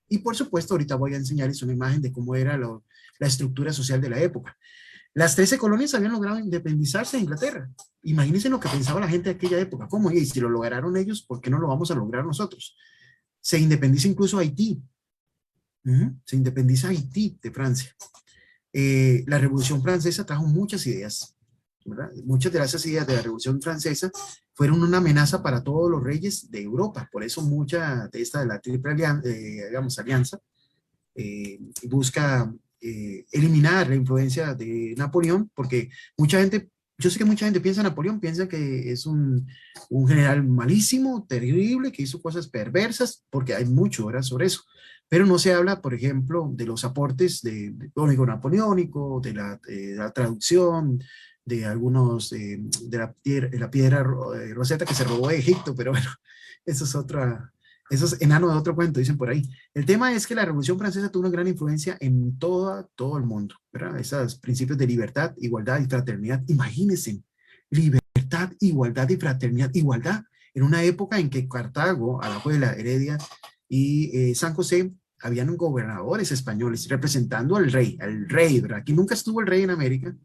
Speaker 4: Y por supuesto, ahorita voy a enseñarles una imagen de cómo era la estructura social de la época. Las 13 colonias habían logrado independizarse de Inglaterra. Imagínense lo que pensaba la gente de aquella época. ¿Cómo? Y si lo lograron ellos, ¿por qué no lo vamos a lograr nosotros? Se independiza incluso Haití. Se independiza Haití de Francia. La Revolución Francesa trajo muchas ideas, ¿verdad? Muchas de esas ideas de la Revolución Francesa fueron una amenaza para todos los reyes de Europa. Por eso mucha de esta de la Triple Alianza busca eliminar la influencia de Napoleón, porque mucha gente, yo sé que mucha gente piensa en Napoleón, piensa que es un general malísimo, terrible, que hizo cosas perversas, porque hay mucho, ¿verdad?, sobre eso. Pero no se habla, por ejemplo, de los aportes de código napoleónico, de la traducción, de algunos, de la piedra Rosetta que se robó de Egipto, pero bueno, eso es enano de otro cuento, dicen por ahí. El tema es que la Revolución Francesa tuvo una gran influencia en todo el mundo, ¿verdad? Esos principios de libertad, igualdad y fraternidad. Imagínense, libertad, igualdad y fraternidad. Igualdad en una época en que Cartago, Alajuela, Heredia y San José habían gobernadores españoles representando al rey, ¿verdad? Aquí nunca estuvo el rey en América,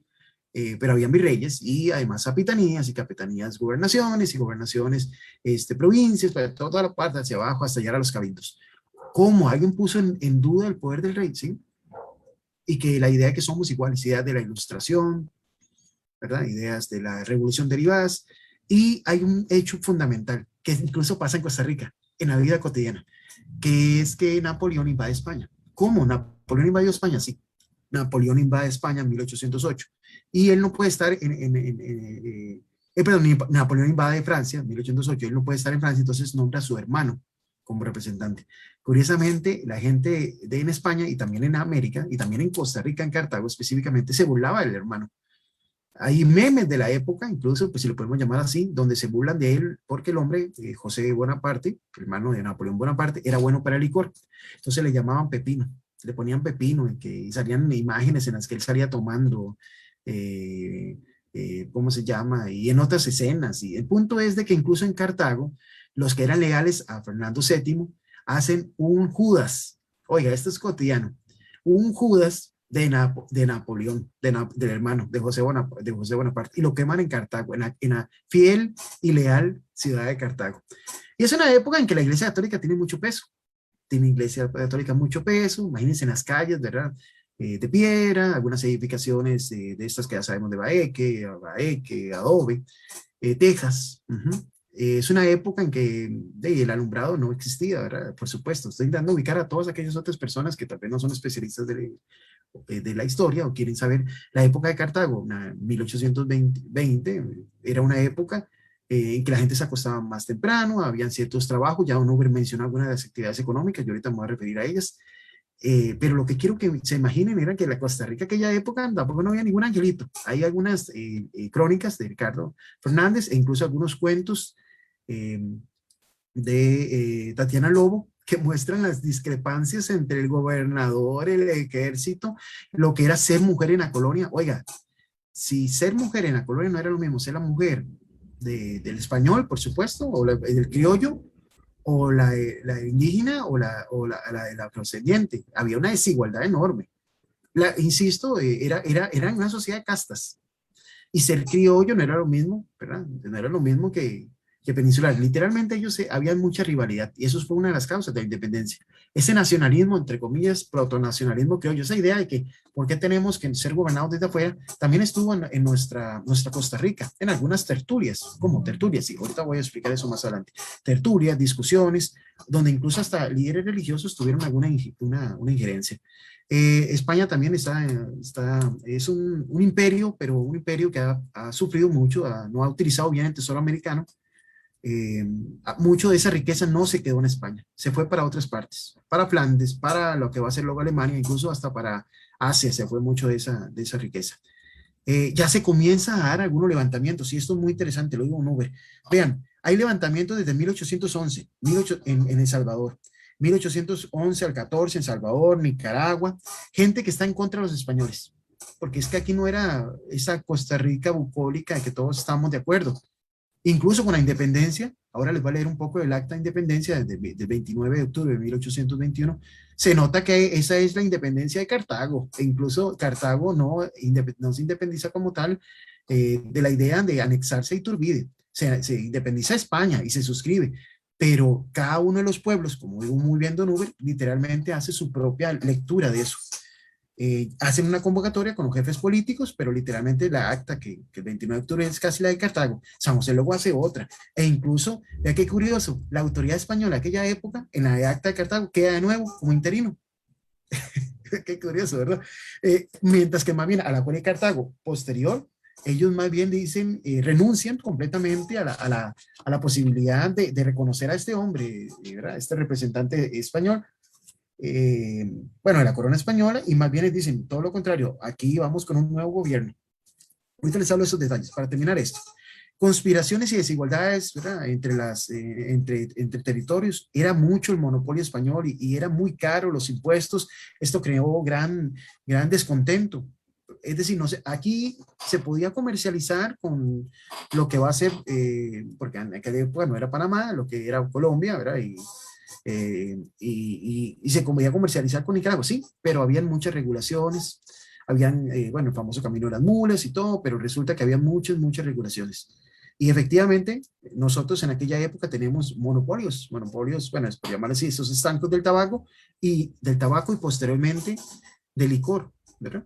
Speaker 4: pero habían virreyes y además capitanías y capitanías gobernaciones y gobernaciones provincias, para toda la parte hacia abajo hasta llegar a los cabildos. ¿Cómo? Alguien puso en duda el poder del rey, ¿sí? Y que la idea de que somos iguales, ideas de la Ilustración, ¿verdad? Ideas de la Revolución derivadas, y hay un hecho fundamental que incluso pasa en Costa Rica, en la vida cotidiana, que es que Napoleón invade España. ¿Cómo? ¿Napoleón invadió España? Sí. Napoleón invade España en 1808. y él no puede estar perdón, Napoleón invade Francia en 1808, él no puede estar en Francia, entonces nombra a su hermano como representante. Curiosamente, la gente en España y también en América y también en Costa Rica, en Cartago específicamente, se burlaba del hermano. Hay memes de la época, incluso, pues si lo podemos llamar así, donde se burlan de él porque el hombre, José Bonaparte, hermano de Napoleón Bonaparte, era bueno para el licor. Entonces le llamaban Pepino, le ponían Pepino, y salían imágenes en las que él salía tomando, ¿cómo se llama? Y en otras escenas. Y el punto es de que incluso en Cartago, los que eran leales a Fernando VII hacen un Judas. Oiga, esto es cotidiano. Un Judas de Napoleón, del hermano, de José Bonaparte, y lo queman en Cartago, en la fiel y leal ciudad de Cartago. Y es una época en que la Iglesia Católica tiene mucho peso. Tiene Iglesia Católica mucho peso, imagínense en las calles, ¿verdad? De piedra, algunas edificaciones de estas que ya sabemos de Baeque, adobe, tejas. Es una época en que el alumbrado no existía, ¿verdad? Por supuesto, estoy intentando ubicar a todas aquellas otras personas que tal vez no son especialistas de la historia o quieren saber la época de Cartago. 1820 era una época en que la gente se acostaba más temprano, habían ciertos trabajos, ya Uber mencionó algunas de las actividades económicas, yo ahorita me voy a referir a ellas. Pero lo que quiero que se imaginen era que la Costa Rica aquella época tampoco no había ningún angelito. Hay algunas crónicas de Ricardo Fernández e incluso algunos cuentos de Tatiana Lobo que muestran las discrepancias entre el gobernador, el ejército, lo que era ser mujer en la colonia. Oiga, si ser mujer en la colonia no era lo mismo ser la mujer del español, por supuesto, o del criollo, o la indígena o la afrodescendiente. Había una desigualdad enorme. Insisto, era una sociedad de castas. Y ser criollo no era lo mismo, ¿verdad? No era lo mismo que peninsular. Literalmente había mucha rivalidad y eso fue una de las causas de la independencia. Ese nacionalismo, entre comillas, protonacionalismo criollo, esa idea de que por qué tenemos que ser gobernados desde afuera, también estuvo en nuestra Costa Rica, en algunas tertulias, como tertulias, y ahorita voy a explicar eso más adelante. Tertulias, discusiones, donde incluso hasta líderes religiosos tuvieron alguna una injerencia. España también es un imperio, pero un imperio que ha sufrido mucho, no ha utilizado bien el tesoro americano. Mucho de esa riqueza no se quedó en España, se fue para otras partes, para Flandes, para lo que va a ser luego Alemania, incluso hasta para Asia se fue mucho de esa riqueza. Ya se comienza a dar algunos levantamientos, y esto es muy interesante, lo digo en Uber. Vean, hay levantamientos desde 1811 en El Salvador, 1811 al 14 en Salvador, Nicaragua, gente que está en contra de los españoles, porque es que aquí no era esa Costa Rica bucólica de que todos estamos de acuerdo. Incluso con la independencia, ahora les voy a leer un poco del acta de independencia del 29 de octubre de 1821, se nota que esa es la independencia de Cartago, e incluso Cartago no se independiza como tal de la idea de anexarse a Iturbide, se independiza España y se suscribe, pero cada uno de los pueblos, como digo muy bien Don Uber, literalmente hace su propia lectura de eso. Hacen una convocatoria con los jefes políticos, pero literalmente la acta que el 29 de octubre es casi la de Cartago. San José luego hace otra. E incluso, vea qué curioso, la autoridad española de aquella época, en la acta de Cartago, queda de nuevo como interino. Qué curioso, ¿verdad? Mientras que más bien a la cual de Cartago posterior, ellos más bien dicen, renuncian completamente a la posibilidad de reconocer a este hombre, ¿verdad? Este representante español, bueno, de la corona española, y más bien dicen todo lo contrario, aquí vamos con un nuevo gobierno. Ahorita les hablo de esos detalles. Para terminar esto, conspiraciones y desigualdades, ¿verdad? Entre territorios, era mucho el monopolio español y era muy caro los impuestos. Esto creó gran descontento. Es decir, no sé, aquí se podía comercializar con lo que va a ser, porque en aquella época no era Panamá, lo que era Colombia, ¿verdad? Y se podía comercializar con Nicaragua, sí, pero habían muchas regulaciones, habían, bueno, el famoso camino de las mulas y todo, pero resulta que había muchas regulaciones. Y efectivamente, nosotros en aquella época tenemos monopolios, bueno, es por llamar así, esos estancos del tabaco y posteriormente del licor, ¿verdad?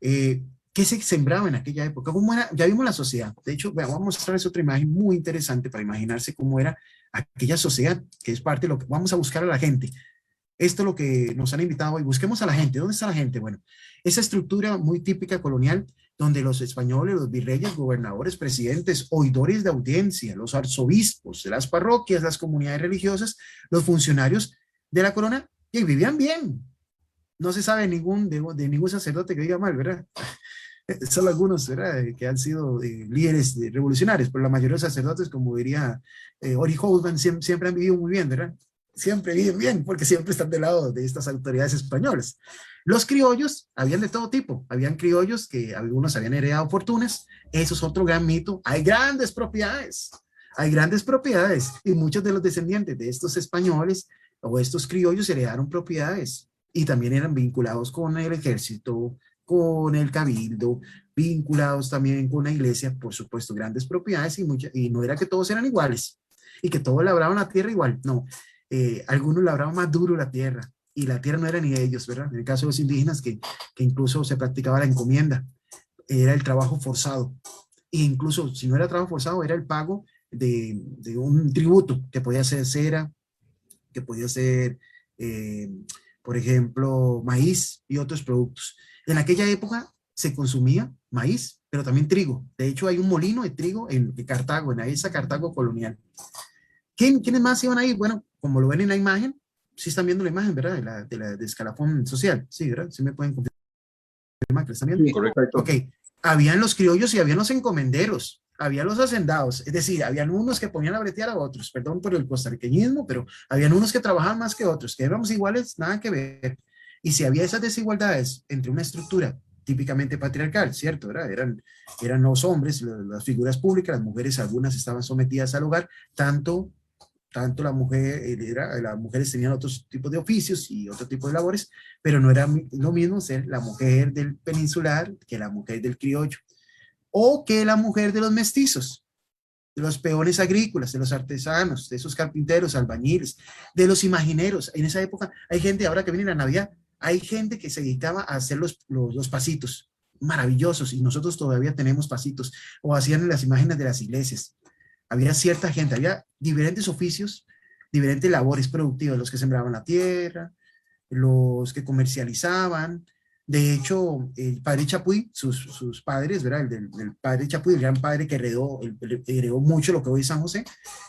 Speaker 4: ¿Qué se sembraba en aquella época? ¿Cómo era? Ya vimos la sociedad. De hecho, vamos a mostrarles otra imagen muy interesante para imaginarse cómo era aquella sociedad, que es parte de lo que vamos a buscar a la gente. Esto es lo que nos han invitado hoy. Busquemos a la gente. ¿Dónde está la gente? Bueno, esa estructura muy típica colonial, donde los españoles, los virreyes, gobernadores, presidentes, oidores de audiencia, los arzobispos de las parroquias, las comunidades religiosas, los funcionarios de la corona, y vivían bien. No se sabe de ningún sacerdote que diga mal, ¿verdad? Solo algunos, ¿verdad?, que han sido líderes revolucionarios, pero la mayoría de los sacerdotes, como diría Ori Holdman, siempre han vivido muy bien, ¿verdad? Siempre viven bien, porque siempre están del lado de estas autoridades españolas. Los criollos, habían de todo tipo. Habían criollos que algunos habían heredado fortunas. Eso es otro gran mito. Hay grandes propiedades. Hay grandes propiedades. Y muchos de los descendientes de estos españoles o estos criollos heredaron propiedades. Y también eran vinculados con el ejército, con el cabildo, vinculados también con la iglesia, por supuesto, grandes propiedades y no era que todos eran iguales y que todos labraban la tierra igual, no. Algunos labraban más duro la tierra y la tierra no era ni de ellos, ¿verdad? En el caso de los indígenas que incluso se practicaba la encomienda, era el trabajo forzado e incluso si no era trabajo forzado era el pago de un tributo que podía ser cera, que podía ser, por ejemplo, maíz y otros productos. En aquella época se consumía maíz, pero también trigo. De hecho, hay un molino de trigo en Cartago, en esa Cartago colonial. ¿Quiénes más iban ahí? Bueno, como lo ven en la imagen, sí están viendo la imagen, ¿verdad? De escalafón social. Sí, ¿verdad? Sí me pueden confirmar que están viendo.
Speaker 1: Sí, correcto.
Speaker 4: Ok. Habían los criollos y habían los encomenderos. Habían los hacendados. Es decir, habían unos que ponían a bretear a otros. Perdón por el costarriqueñismo, pero habían unos que trabajaban más que otros. Que éramos iguales, nada que ver. Y si había esas desigualdades entre una estructura típicamente patriarcal, ¿cierto? Eran los hombres, las figuras públicas, las mujeres, algunas estaban sometidas al hogar, tanto las mujeres tenían otros tipos de oficios y otro tipo de labores, pero no era lo mismo ser la mujer del peninsular que la mujer del criollo, o que la mujer de los mestizos, de los peones agrícolas, de los artesanos, de esos carpinteros, albañiles, de los imagineros. En esa época hay gente, ahora que viene la Navidad, hay gente que se dedicaba a hacer los pasitos maravillosos y nosotros todavía tenemos pasitos, o hacían las imágenes de las iglesias. Había cierta gente, había diferentes oficios, diferentes labores productivas, los que sembraban la tierra, los que comercializaban. De hecho, el padre Chapuy, sus padres, ¿verdad? El padre Chapuy, el gran padre que heredó mucho lo que hoy es San José,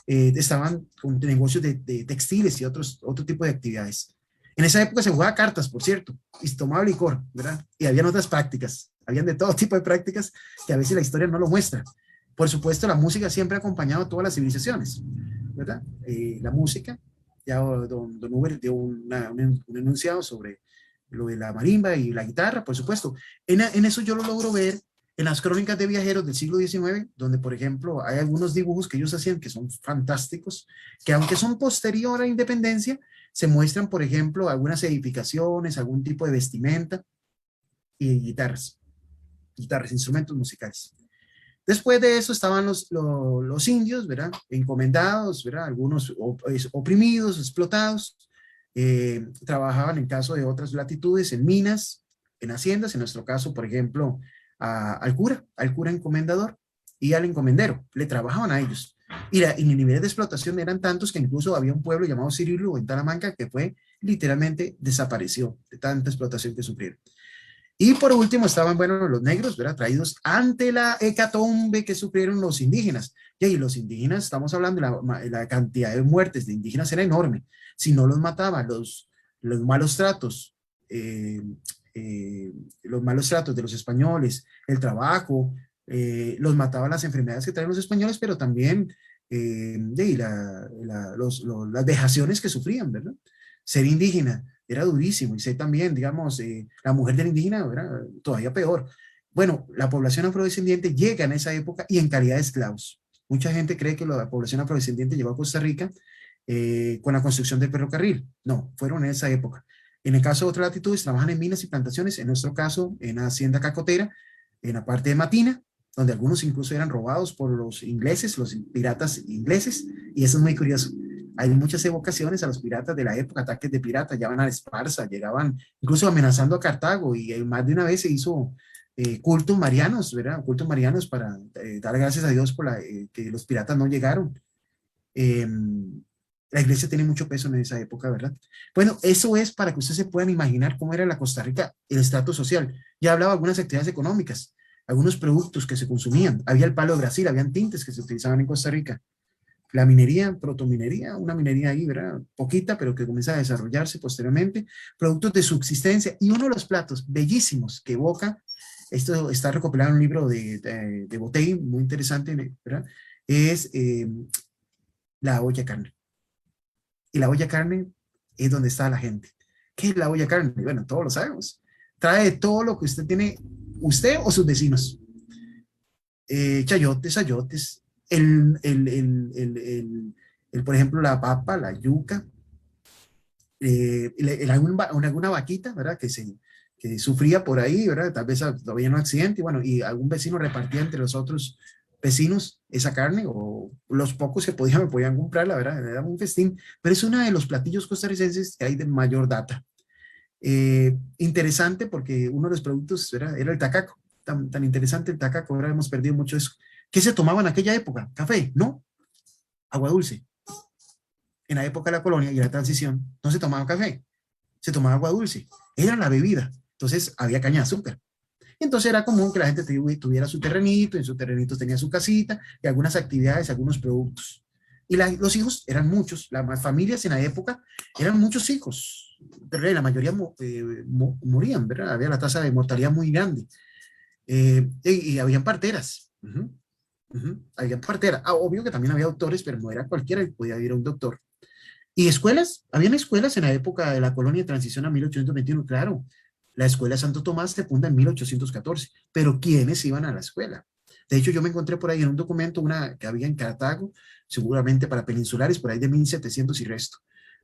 Speaker 4: estaban con negocios de textiles y otro tipo de actividades. En esa época se jugaba cartas, por cierto, y se tomaba licor, ¿verdad? Y habían otras prácticas, habían de todo tipo de prácticas que a veces la historia no lo muestra. Por supuesto, la música siempre ha acompañado a todas las civilizaciones, ¿verdad? La música, ya don Uber dio un enunciado sobre lo de la marimba y la guitarra, por supuesto. En eso yo lo logro ver en las crónicas de viajeros del siglo XIX, donde, por ejemplo, hay algunos dibujos que ellos hacían que son fantásticos, que aunque son posterior a la independencia, se muestran, por ejemplo, algunas edificaciones, algún tipo de vestimenta y guitarras, instrumentos musicales. Después de eso estaban los indios, ¿verdad? Encomendados, ¿verdad? Algunos oprimidos, explotados. Trabajaban en caso de otras latitudes, en minas, en haciendas, en nuestro caso, por ejemplo, al cura encomendador y al encomendero, le trabajaban a ellos. Y los niveles de explotación eran tantos que incluso había un pueblo llamado Cirilo en Talamanca que literalmente desapareció de tanta explotación que sufrieron. Y por último estaban, bueno, los negros, ¿verdad? Traídos ante la hecatombe que sufrieron los indígenas. Y los indígenas, estamos hablando de la cantidad de muertes de indígenas era enorme. Si no los mataban, los malos tratos, de los españoles, el trabajo, los mataban las enfermedades que traen los españoles, pero también las vejaciones que sufrían, ¿verdad? Ser indígena era durísimo, y sé también, digamos, la mujer del indígena era todavía peor. Bueno, la población afrodescendiente llega en esa época y en calidad de esclavos. Mucha gente cree que la población afrodescendiente llegó a Costa Rica con la construcción del ferrocarril. No, fueron en esa época. En el caso de otras latitudes, trabajan en minas y plantaciones, en nuestro caso, en la hacienda cacotera, en la parte de Matina, donde algunos incluso eran robados por los ingleses, los piratas ingleses, y eso es muy curioso. Hay muchas evocaciones a los piratas de la época, ataques de piratas, llegaban a la Esparza, llegaban incluso amenazando a Cartago, y más de una vez se hizo cultos marianos, ¿verdad? Cultos marianos para dar gracias a Dios por que los piratas no llegaron. La iglesia tiene mucho peso en esa época, ¿verdad? Bueno, eso es para que ustedes se puedan imaginar cómo era la Costa Rica, el estrato social. Ya hablaba de algunas actividades económicas. algunos productos que se consumían. Había el palo de Brasil, habían tintes que se utilizaban en Costa Rica. La minería, protominería, una minería ahí, ¿verdad? Poquita, pero que comienza a desarrollarse posteriormente. Productos de subsistencia y uno de los platos bellísimos que evoca, esto está recopilado en un libro de Botey, muy interesante, ¿verdad? Es la olla carne. Y la olla carne es donde está la gente. ¿Qué es la olla carne? Bueno, todos lo sabemos. Trae todo lo que usted tiene, usted o sus vecinos. Chayotes, ayotes, por ejemplo, la papa, la yuca, alguna vaquita, ¿verdad? Que sufría por ahí, ¿verdad? Tal vez todavía no accidente, y bueno, y algún vecino repartía entre los otros vecinos esa carne, o los pocos que podían comprarla, ¿verdad? Era un festín, pero es uno de los platillos costarricenses que hay de mayor data. Interesante porque uno de los productos era el tacaco, tan interesante el tacaco, ahora hemos perdido mucho eso. ¿Qué se tomaba en aquella época? ¿Café? No, agua dulce. En la época de la colonia y la transición no se tomaba café, se tomaba agua dulce, era la bebida, entonces había caña de azúcar. Entonces era común que la gente tuviera su terrenito, en su terrenito tenía su casita y algunas actividades, algunos productos. Y los hijos eran muchos, las familias en la época eran muchos hijos, pero la mayoría morían, ¿verdad? Había la tasa de mortalidad muy grande. Y habían parteras. Habían parteras. Obvio que también había doctores, pero no era cualquiera que podía ir a un doctor. Y escuelas, habían escuelas en la época de la colonia de transición a 1821, claro. La escuela de Santo Tomás se funda en 1814, pero ¿quiénes iban a la escuela? De hecho, yo me encontré por ahí en un documento, una que había en Cartago, seguramente para peninsulares, por ahí de 1700 y resto.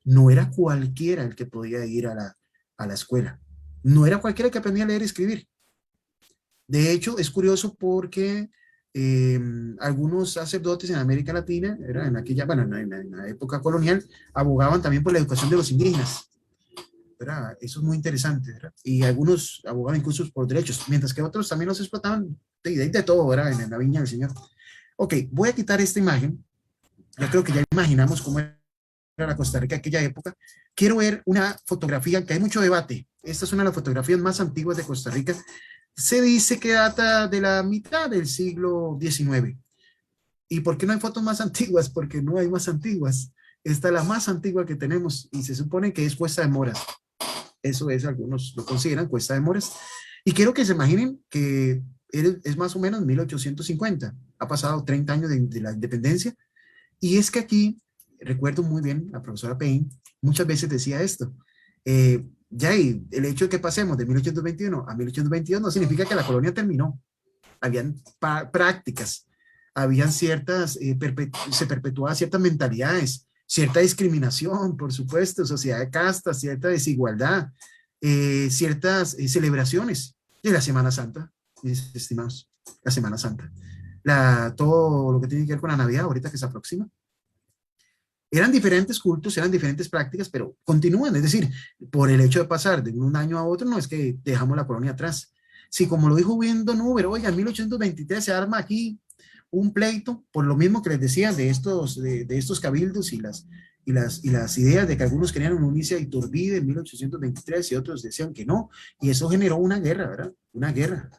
Speaker 4: No era cualquiera el que podía ir a la escuela. No era cualquiera el que aprendía a leer y escribir. De hecho, es curioso porque algunos sacerdotes en América Latina, en aquella, bueno, en la época colonial, abogaban también por la educación de los indígenas. ¿Verdad? Eso es muy interesante, ¿verdad? Y algunos abogaban incluso por derechos, mientras que otros también los explotaban de todo, ¿verdad? En la viña del Señor. Ok, voy a quitar esta imagen. Yo creo que ya imaginamos cómo era la Costa Rica en aquella época. Quiero ver una fotografía, que hay mucho debate. Esta es una de las fotografías más antiguas de Costa Rica. Se dice que data de la mitad del siglo XIX. ¿Y por qué no hay fotos más antiguas? Porque no hay más antiguas. Esta es la más antigua que tenemos y se supone que es Cuesta de Moras. Eso es, algunos lo consideran Cuesta de Moras. Y quiero que se imaginen que es más o menos 1850. Ha pasado 30 años de la independencia. Y es que aquí, recuerdo muy bien, la profesora Payne muchas veces decía esto. Ya y el hecho de que pasemos de 1821 a 1822 no significa que la colonia terminó. Habían prácticas, habían ciertas, se perpetuaban ciertas mentalidades, cierta discriminación, por supuesto, sociedad de castas, cierta desigualdad, ciertas celebraciones de la Semana Santa, mis estimados, la Semana Santa. Todo lo que tiene que ver con la Navidad, ahorita que se aproxima. Eran diferentes cultos, eran diferentes prácticas, pero continúan, es decir, por el hecho de pasar de un año a otro, no es que dejamos la colonia atrás. Si como lo dijo Winston Nuber, oiga, en 1823 se arma aquí un pleito, por lo mismo que les decía de estos cabildos y las ideas de que algunos querían unirse a Iturbide en 1823 y otros decían que no, y eso generó una guerra, ¿verdad? Una guerra,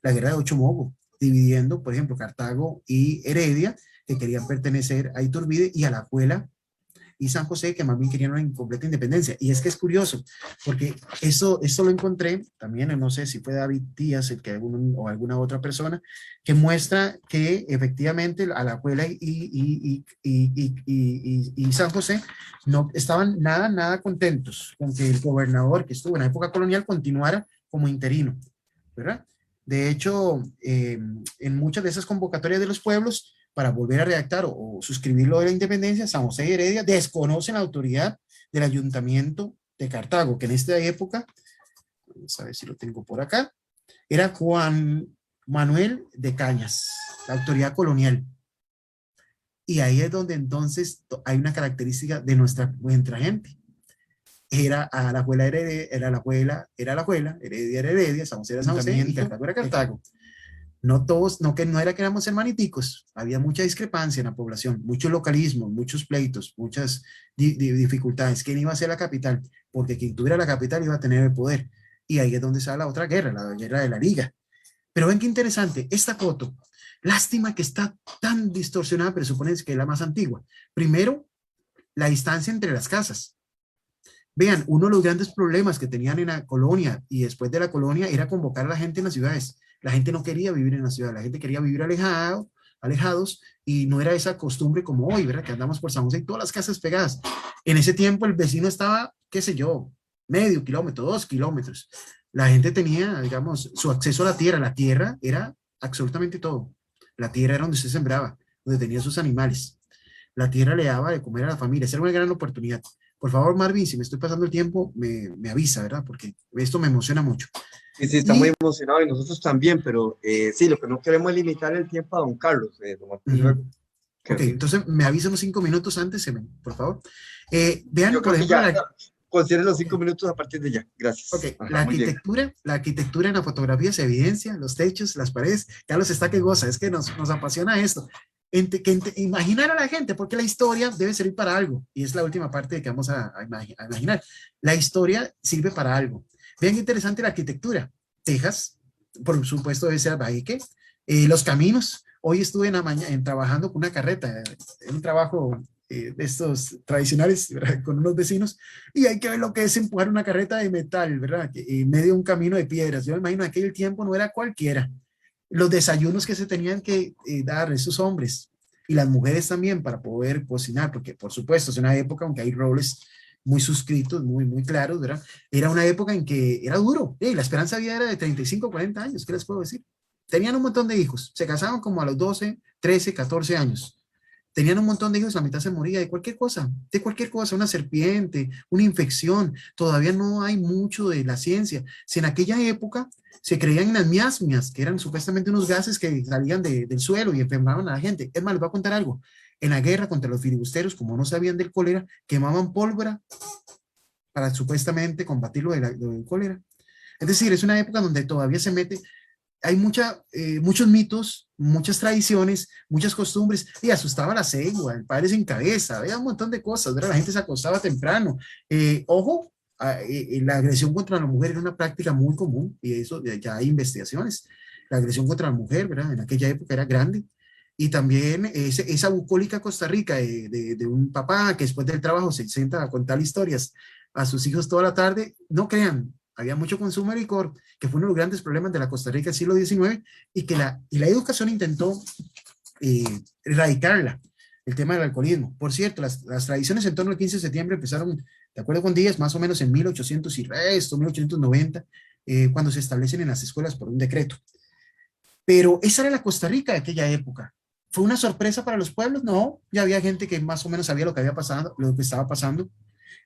Speaker 4: la guerra de Ochomogo, dividiendo, por ejemplo, Cartago y Heredia, que querían pertenecer a Iturbide, y a la Alajuela y San José, que más bien querían una incompleta independencia. Y es que es curioso, porque eso lo encontré también, no sé si fue David Díaz o alguna otra persona, que muestra que efectivamente Alajuela y San José no estaban nada contentos con que el gobernador que estuvo en la época colonial continuara como interino, ¿verdad? De hecho, en muchas de esas convocatorias de los pueblos, para volver a redactar o suscribirlo de la independencia, San José y Heredia desconocen la autoridad del ayuntamiento de Cartago, que en esta época, vamos a ver si lo tengo por acá, era Juan Manuel de Cañas, la autoridad colonial. Y ahí es donde entonces hay una característica de nuestra gente. Era Alajuela, Heredia, Heredia, San José era San José y Cartago era Cartago. No todos, no era que éramos hermaniticos, había mucha discrepancia en la población, muchos localismos, muchos pleitos, muchas dificultades. ¿Quién iba a ser la capital? Porque quien tuviera la capital iba a tener el poder. Y ahí es donde sale la otra guerra, la guerra de la Liga. Pero ven qué interesante, esta foto, lástima que está tan distorsionada, pero supone que es la más antigua. Primero, la distancia entre las casas. Vean, uno de los grandes problemas que tenían en la colonia y después de la colonia era convocar a la gente en las ciudades. La gente no quería vivir en la ciudad, la gente quería vivir alejados, y no era esa costumbre como hoy, ¿verdad? Que andamos por San José y todas las casas pegadas. En ese tiempo el vecino estaba, qué sé yo, medio kilómetro, 2 kilómetros. La gente tenía, digamos, su acceso a la tierra. La tierra era absolutamente todo. La tierra era donde se sembraba, donde tenía sus animales. La tierra le daba de comer a la familia. Esa era una gran oportunidad. Por favor, Marvin, si me estoy pasando el tiempo, me avisa, ¿verdad? Porque esto me emociona mucho.
Speaker 1: Sí, sí, está muy emocionado y nosotros también, pero sí, lo que no queremos es limitar el tiempo a don Carlos, don Martín, luego.
Speaker 4: Ok, entonces me avisa unos 5 minutos antes, por favor. Vean,
Speaker 1: Yo
Speaker 4: por
Speaker 1: creo
Speaker 4: ejemplo,
Speaker 1: que ya, consideren los 5 minutos a partir de ya. Gracias.
Speaker 4: Ok,
Speaker 1: Ajá,
Speaker 4: la arquitectura en la fotografía se evidencia, los techos, las paredes. Carlos está que goza, es que nos apasiona esto. Imaginar a la gente, porque la historia debe servir para algo, y es la última parte que vamos a imaginar. La historia sirve para algo. Vean qué interesante la arquitectura. Texas, por supuesto, debe ser Baeque. Los caminos. Hoy estuve trabajando con una carreta, en un trabajo de estos tradicionales, ¿verdad? Con unos vecinos, y hay que ver lo que es empujar una carreta de metal, ¿verdad? En medio de un camino de piedras. Yo me imagino que aquel tiempo no era cualquiera. Los desayunos que se tenían que dar esos hombres y las mujeres también para poder cocinar, porque por supuesto es una época aunque hay roles muy suscritos, muy claros, ¿verdad? Era una época en que era duro. La esperanza de vida era de 35, 40 años, ¿qué les puedo decir? Tenían un montón de hijos, se casaban como a los 12, 13, 14 años. Tenían un montón de hijos, la mitad se moría de cualquier cosa, una serpiente, una infección. Todavía no hay mucho de la ciencia. Si en aquella época se creían en las miasmias, que eran supuestamente unos gases que salían del suelo y enfermaban a la gente. Es más, les voy a contar algo. En la guerra contra los filibusteros, como no sabían del cólera, quemaban pólvora para supuestamente combatir lo del cólera. Es decir, es una época donde todavía se mete, hay muchos mitos, muchas tradiciones, muchas costumbres, y asustaba la cegua, el padre sin cabeza, había un montón de cosas, ¿verdad? La gente se acostaba temprano. Ojo, la agresión contra la mujer era una práctica muy común, y eso ya hay investigaciones. La agresión contra la mujer, ¿verdad? En aquella época era grande. Y también esa bucólica Costa Rica de un papá que después del trabajo se sienta a contar historias a sus hijos toda la tarde, no crean, había mucho consumo de licor, que fue uno de los grandes problemas de la Costa Rica del siglo XIX, y que la educación intentó erradicarla, el tema del alcoholismo. Por cierto, las tradiciones en torno al 15 de septiembre empezaron, de acuerdo con Díaz, más o menos en 1800 y resto, 1890, cuando se establecen en las escuelas por un decreto. Pero esa era la Costa Rica de aquella época. ¿Fue una sorpresa para los pueblos? No, ya había gente que más o menos sabía lo que había pasado, lo que estaba pasando.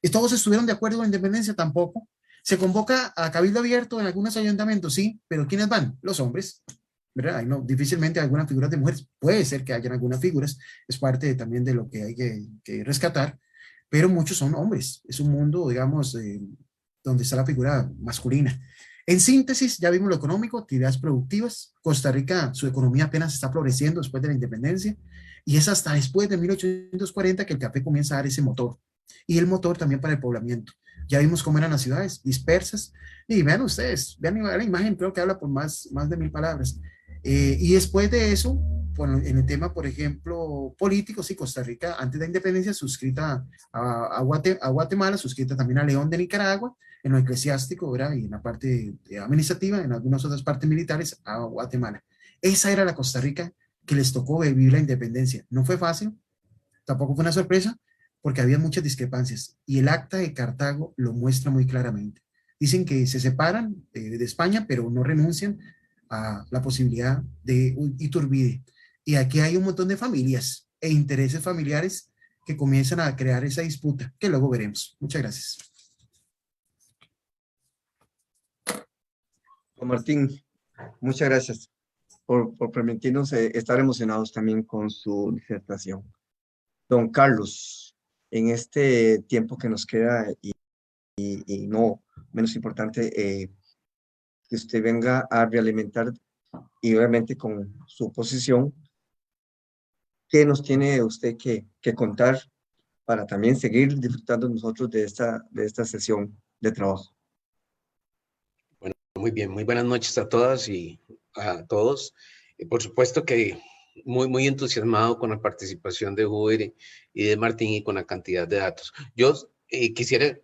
Speaker 4: ¿Y todos estuvieron de acuerdo con la independencia? Tampoco. ¿Se convoca a cabildo abierto en algunos ayuntamientos? Sí, pero ¿quiénes van? Los hombres, ¿verdad? No, difícilmente algunas figuras de mujeres. Puede ser que hayan algunas figuras, es parte también de lo que hay que rescatar, pero muchos son hombres. Es un mundo, digamos, donde está la figura masculina. En síntesis, ya vimos lo económico, actividades productivas. Costa Rica, su economía apenas está floreciendo después de la independencia, y es hasta después de 1840 que el café comienza a dar ese motor, y el motor también para el poblamiento. Ya vimos cómo eran las ciudades, dispersas, y vean ustedes, vean la imagen, creo que habla por más de 1000 palabras. Y después de eso, bueno, en el tema, por ejemplo, político, sí, Costa Rica, antes de la independencia, suscrita a Guatemala, suscrita también a León de Nicaragua, en lo eclesiástico, ¿verdad? Y en la parte administrativa, en algunas otras partes militares, a Guatemala. Esa era la Costa Rica que les tocó vivir la independencia. No fue fácil, tampoco fue una sorpresa, porque había muchas discrepancias, y el Acta de Cartago lo muestra muy claramente. Dicen que se separan de España, pero no renuncian a la posibilidad de Iturbide. Y aquí hay un montón de familias e intereses familiares que comienzan a crear esa disputa, que luego veremos. Muchas gracias.
Speaker 1: Don Martín, muchas gracias por permitirnos estar emocionados también con su disertación. Don Carlos, en este tiempo que nos queda y no menos importante, que usted venga a realimentar, y obviamente con su posición, ¿qué nos tiene usted que contar para también seguir disfrutando nosotros de esta sesión de trabajo?
Speaker 6: Bueno, muy bien, muy buenas noches a todas y a todos. Por supuesto que muy entusiasmado con la participación de Hoover y de Martín y con la cantidad de datos. Yo quisiera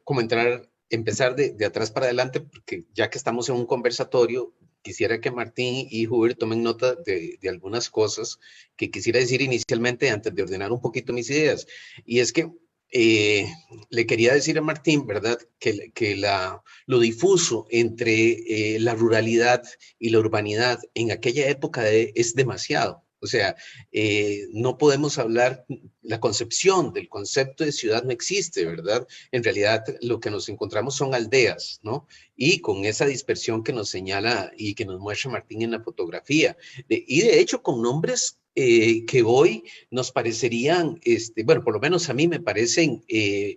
Speaker 6: empezar de atrás para adelante, porque ya que estamos en un conversatorio, quisiera que Martín y Hoover tomen nota de algunas cosas que quisiera decir inicialmente antes de ordenar un poquito mis ideas. Y es que le quería decir a Martín, ¿verdad?, que lo difuso entre la ruralidad y la urbanidad en aquella época es demasiado. O sea, no podemos hablar, la concepción del concepto de ciudad no existe, ¿verdad? En realidad lo que nos encontramos son aldeas, ¿no? Y con esa dispersión que nos señala y que nos muestra Martín en la fotografía. Y de hecho con nombres que hoy nos parecerían, bueno, por lo menos a mí me parecen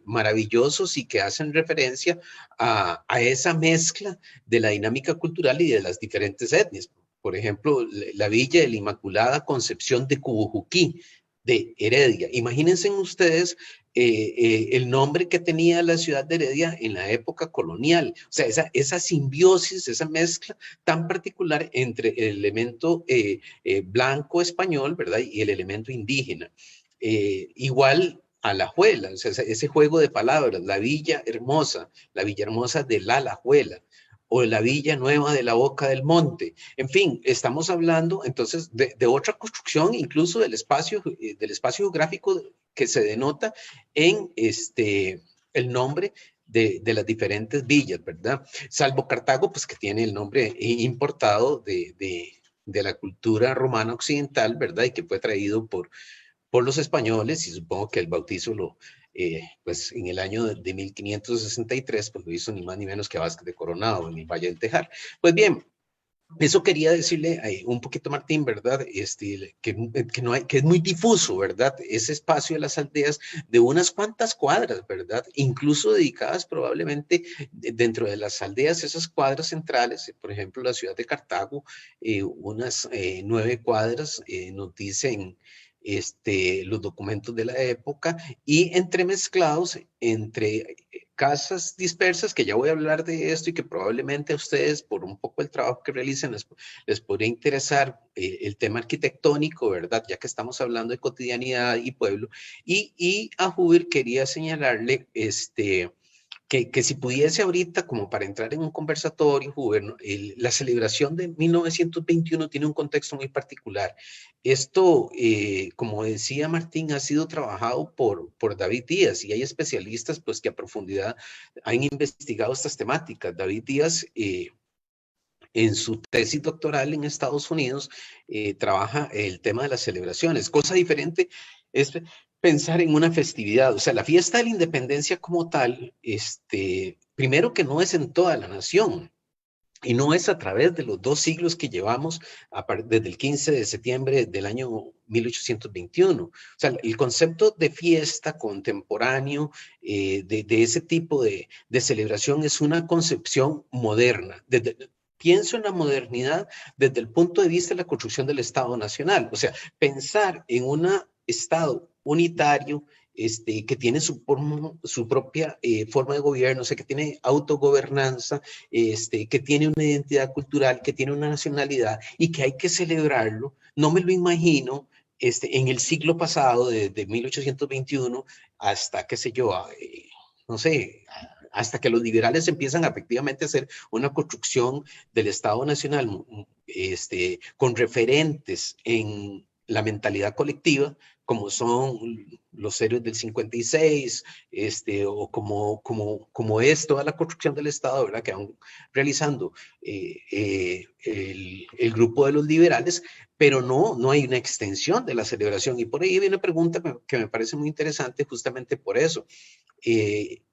Speaker 6: maravillosos y que hacen referencia a esa mezcla de la dinámica cultural y de las diferentes etnias. Por ejemplo, la Villa de la Inmaculada Concepción de Cubujuquí, de Heredia. Imagínense ustedes el nombre que tenía la ciudad de Heredia en la época colonial. O sea, esa simbiosis, esa mezcla tan particular entre el elemento blanco español, ¿verdad?, y el elemento indígena. Igual Alajuela, o sea, ese juego de palabras, la Villa Hermosa de La Alajuela, o la Villa Nueva de la Boca del Monte. En fin, estamos hablando entonces de otra construcción, incluso del espacio geográfico que se denota en el nombre de las diferentes villas, ¿verdad? Salvo Cartago, pues que tiene el nombre importado de la cultura romana occidental, ¿verdad? Y que fue traído por los españoles, y supongo que el bautizo pues en el año de 1563, pues lo hizo ni más ni menos que Vázquez de Coronado en el Valle del Tejar. Pues bien, eso quería decirle un poquito, Martín, ¿verdad? Que es muy difuso, ¿verdad? Ese espacio de las aldeas de unas cuantas cuadras, ¿verdad? Incluso dedicadas probablemente dentro de las aldeas, esas cuadras centrales, por ejemplo, la ciudad de Cartago, unas 9 cuadras, nos dicen los documentos de la época, y entremezclados entre casas dispersas, que ya voy a hablar de esto y que probablemente a ustedes, por un poco el trabajo que realicen, les podría interesar el tema arquitectónico, ¿verdad? Ya que estamos hablando de cotidianidad y pueblo. Y a Hoover quería señalarle que si pudiese ahorita, como para entrar en un conversatorio, la celebración de 1921 tiene un contexto muy particular. Esto, como decía Martín, ha sido trabajado por David Díaz, y hay especialistas pues, que a profundidad han investigado estas temáticas. David Díaz, en su tesis doctoral en Estados Unidos, trabaja el tema de las celebraciones. Cosa diferente es pensar en una festividad. O sea, la fiesta de la independencia como tal, primero que no es en toda la nación, y no es a través de los 2 siglos que llevamos desde el 15 de septiembre del año 1821. O sea, el concepto de fiesta contemporáneo, de ese tipo de celebración, es una concepción moderna. Pienso en la modernidad desde el punto de vista de la construcción del Estado Nacional. O sea, pensar en un Estado unitario, que tiene su propia forma de gobierno, o sea, que tiene autogobernanza, que tiene una identidad cultural, que tiene una nacionalidad y que hay que celebrarlo. No me lo imagino en el siglo pasado, desde 1821 hasta, qué sé yo, no sé, hasta que los liberales empiezan efectivamente a hacer una construcción del Estado Nacional con referentes en la mentalidad colectiva, como son los héroes del 56, o como es toda la construcción del Estado, ¿verdad?, que van realizando el grupo de los liberales, pero no hay una extensión de la celebración. Y por ahí viene una pregunta que me parece muy interesante justamente por eso.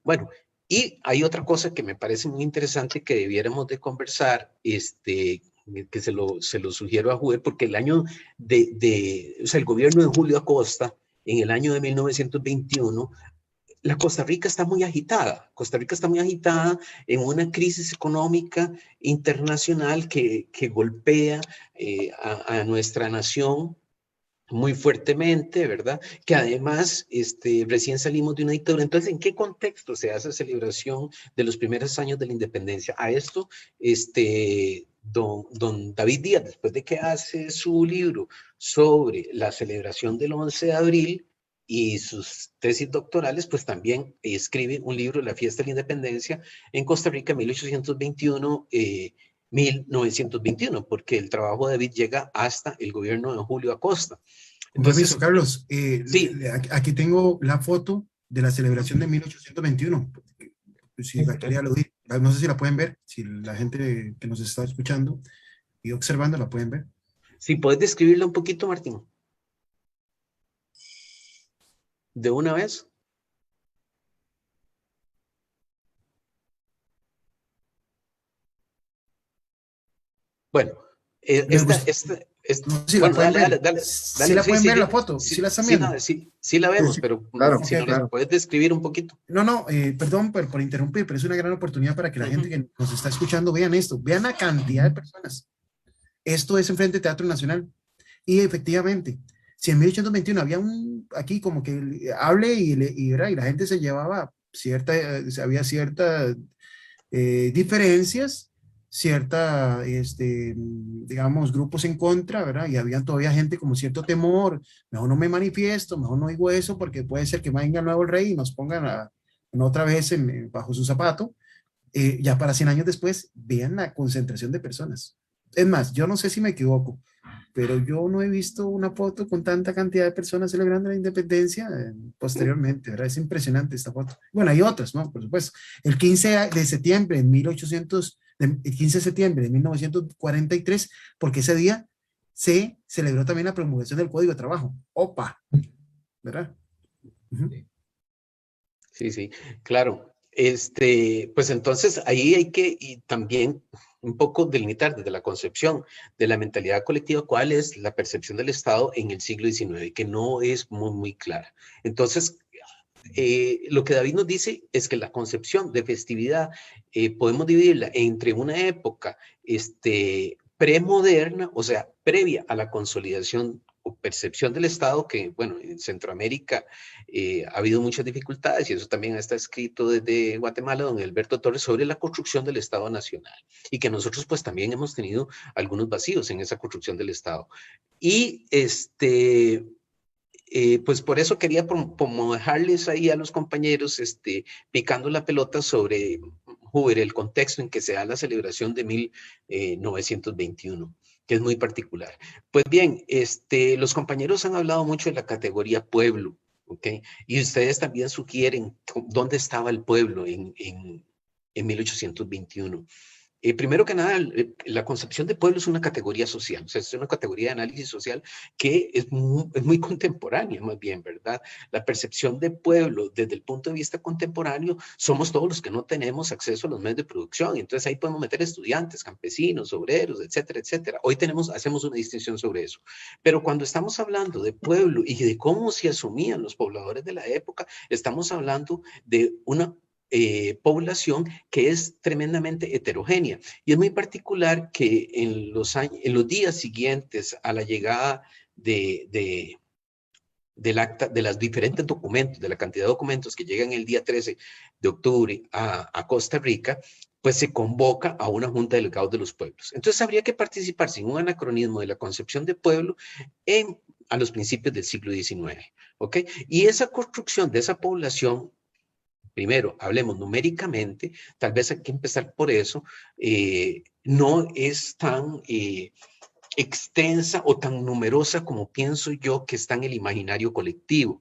Speaker 6: Bueno, y hay otra cosa que me parece muy interesante que debiéramos de conversar, que se lo sugiero a Hoover, porque el año o sea, el gobierno de Julio Acosta, en el año de 1921, la Costa Rica está muy agitada. Costa Rica está muy agitada en una crisis económica internacional que golpea a nuestra nación muy fuertemente, ¿verdad? Que además recién salimos de una dictadura. Entonces, ¿en qué contexto se hace celebración de los primeros años de la independencia? A esto don David Díaz, después de que hace su libro sobre la celebración del 11 de abril y sus tesis doctorales, pues también escribe un libro, La Fiesta de la Independencia en Costa Rica, 1821-1921, porque el trabajo de David llega hasta el gobierno de Julio Acosta.
Speaker 4: Entonces, Carlos,
Speaker 6: sí.
Speaker 4: Aquí tengo la foto de la celebración de 1821. Si la quería aludir, no sé si la pueden ver, si la gente que nos está escuchando y observando la pueden ver.
Speaker 6: Sí, ¿puedes describirla un poquito, Martín? ¿De una vez? Bueno,
Speaker 4: si
Speaker 6: bueno,
Speaker 4: la
Speaker 6: dale.
Speaker 4: ¿Sí la pueden ver la foto? ¿Sí la están viendo?
Speaker 6: Sí la vemos, pero
Speaker 1: claro,
Speaker 6: si no,
Speaker 1: claro.
Speaker 6: ¿puedes describir un poquito?
Speaker 4: No, perdón por interrumpir, pero es una gran oportunidad para que la gente que nos está escuchando vean esto, vean la cantidad de personas. Esto es enfrente del Teatro Nacional. Y efectivamente, si en 1821 había aquí como que hable y la gente se llevaba había ciertas diferencias, digamos, grupos en contra, ¿verdad? Y había todavía gente como cierto temor, mejor no me manifiesto, mejor no digo eso, porque puede ser que venga el nuevo rey y nos pongan otra vez bajo su zapato. Ya para 100 años después, vean la concentración de personas. Es más, yo no sé si me equivoco, pero yo no he visto una foto con tanta cantidad de personas celebrando la independencia posteriormente, ¿verdad? Es impresionante esta foto. Bueno, hay otras, ¿no? Por supuesto. El 15 de septiembre de 1943, porque ese día se celebró también la promulgación del Código de Trabajo. ¡Opa! ¿Verdad?
Speaker 6: Sí, claro. Pues entonces ahí hay que y también un poco delimitar desde la concepción de la mentalidad colectiva cuál es la percepción del Estado en el siglo XIX, que no es muy clara. Entonces, lo que David nos dice es que la concepción de festividad podemos dividirla entre una época premoderna, o sea, previa a la consolidación o percepción del Estado, que, bueno, en Centroamérica ha habido muchas dificultades, y eso también está escrito desde Guatemala, don Alberto Torres, sobre la construcción del Estado Nacional, y que nosotros pues también hemos tenido algunos vacíos en esa construcción del Estado. Y pues por eso quería como dejarles ahí a los compañeros picando la pelota sobre Hoover, el contexto en que se da la celebración de 1921, que es muy particular. Pues bien, los compañeros han hablado mucho de la categoría pueblo, ¿ok? Y ustedes también sugieren dónde estaba el pueblo en 1821. Primero que nada, la concepción de pueblo es una categoría social, o sea, es una categoría de análisis social que es muy contemporánea, más bien, ¿verdad? La percepción de pueblo desde el punto de vista contemporáneo, somos todos los que no tenemos acceso a los medios de producción, entonces ahí podemos meter estudiantes, campesinos, obreros, etcétera, etcétera. Hoy hacemos una distinción sobre eso, pero cuando estamos hablando de pueblo y de cómo se asumían los pobladores de la época, estamos hablando de una población que es tremendamente heterogénea. Y es muy particular que en los días siguientes a la llegada del acta, de los diferentes documentos, de la cantidad de documentos que llegan el día 13 de octubre a Costa Rica, pues se convoca a una junta de delegados de los pueblos. Entonces habría que participar sin un anacronismo de la concepción de pueblo a los principios del siglo XIX, ¿ok? Y esa construcción de esa población, primero, hablemos numéricamente, tal vez hay que empezar por eso, no es tan extensa o tan numerosa como pienso yo que está en el imaginario colectivo.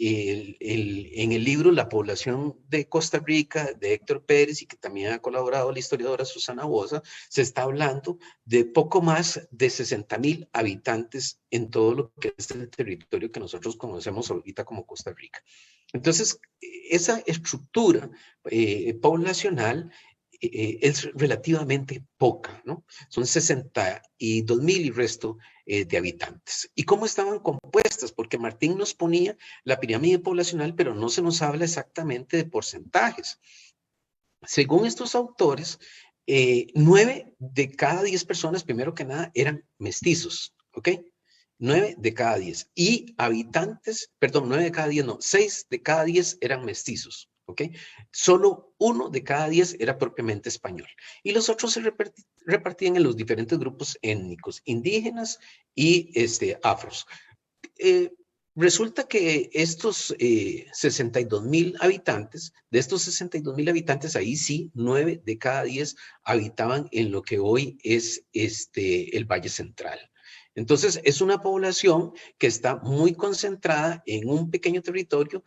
Speaker 6: En el libro La población de Costa Rica, de Héctor Pérez, y que también ha colaborado la historiadora Susana Bosa, se está hablando de poco más de 60,000 habitantes en todo lo que es el territorio que nosotros conocemos ahorita como Costa Rica. Entonces, esa estructura poblacional es relativamente poca, ¿no? Son 62,000 y resto de habitantes. ¿Y cómo estaban compuestas? Porque Martín nos ponía la pirámide poblacional, pero no se nos habla exactamente de porcentajes. Según estos autores, 9 de cada 10 personas, primero que nada, eran mestizos, ¿ok? 9 de cada 10. Y habitantes, perdón, 9 de cada 10, no, 6 de cada 10 eran mestizos, ¿ok? Solo 1 de cada 10 era propiamente español. Y los otros se repartían en los diferentes grupos étnicos, indígenas y afros. Resulta que estos 62,000 habitantes, de estos 62,000 habitantes, ahí sí, 9 de cada 10 habitaban en lo que hoy es el Valle Central. Entonces, es una población que está muy concentrada en un pequeño territorio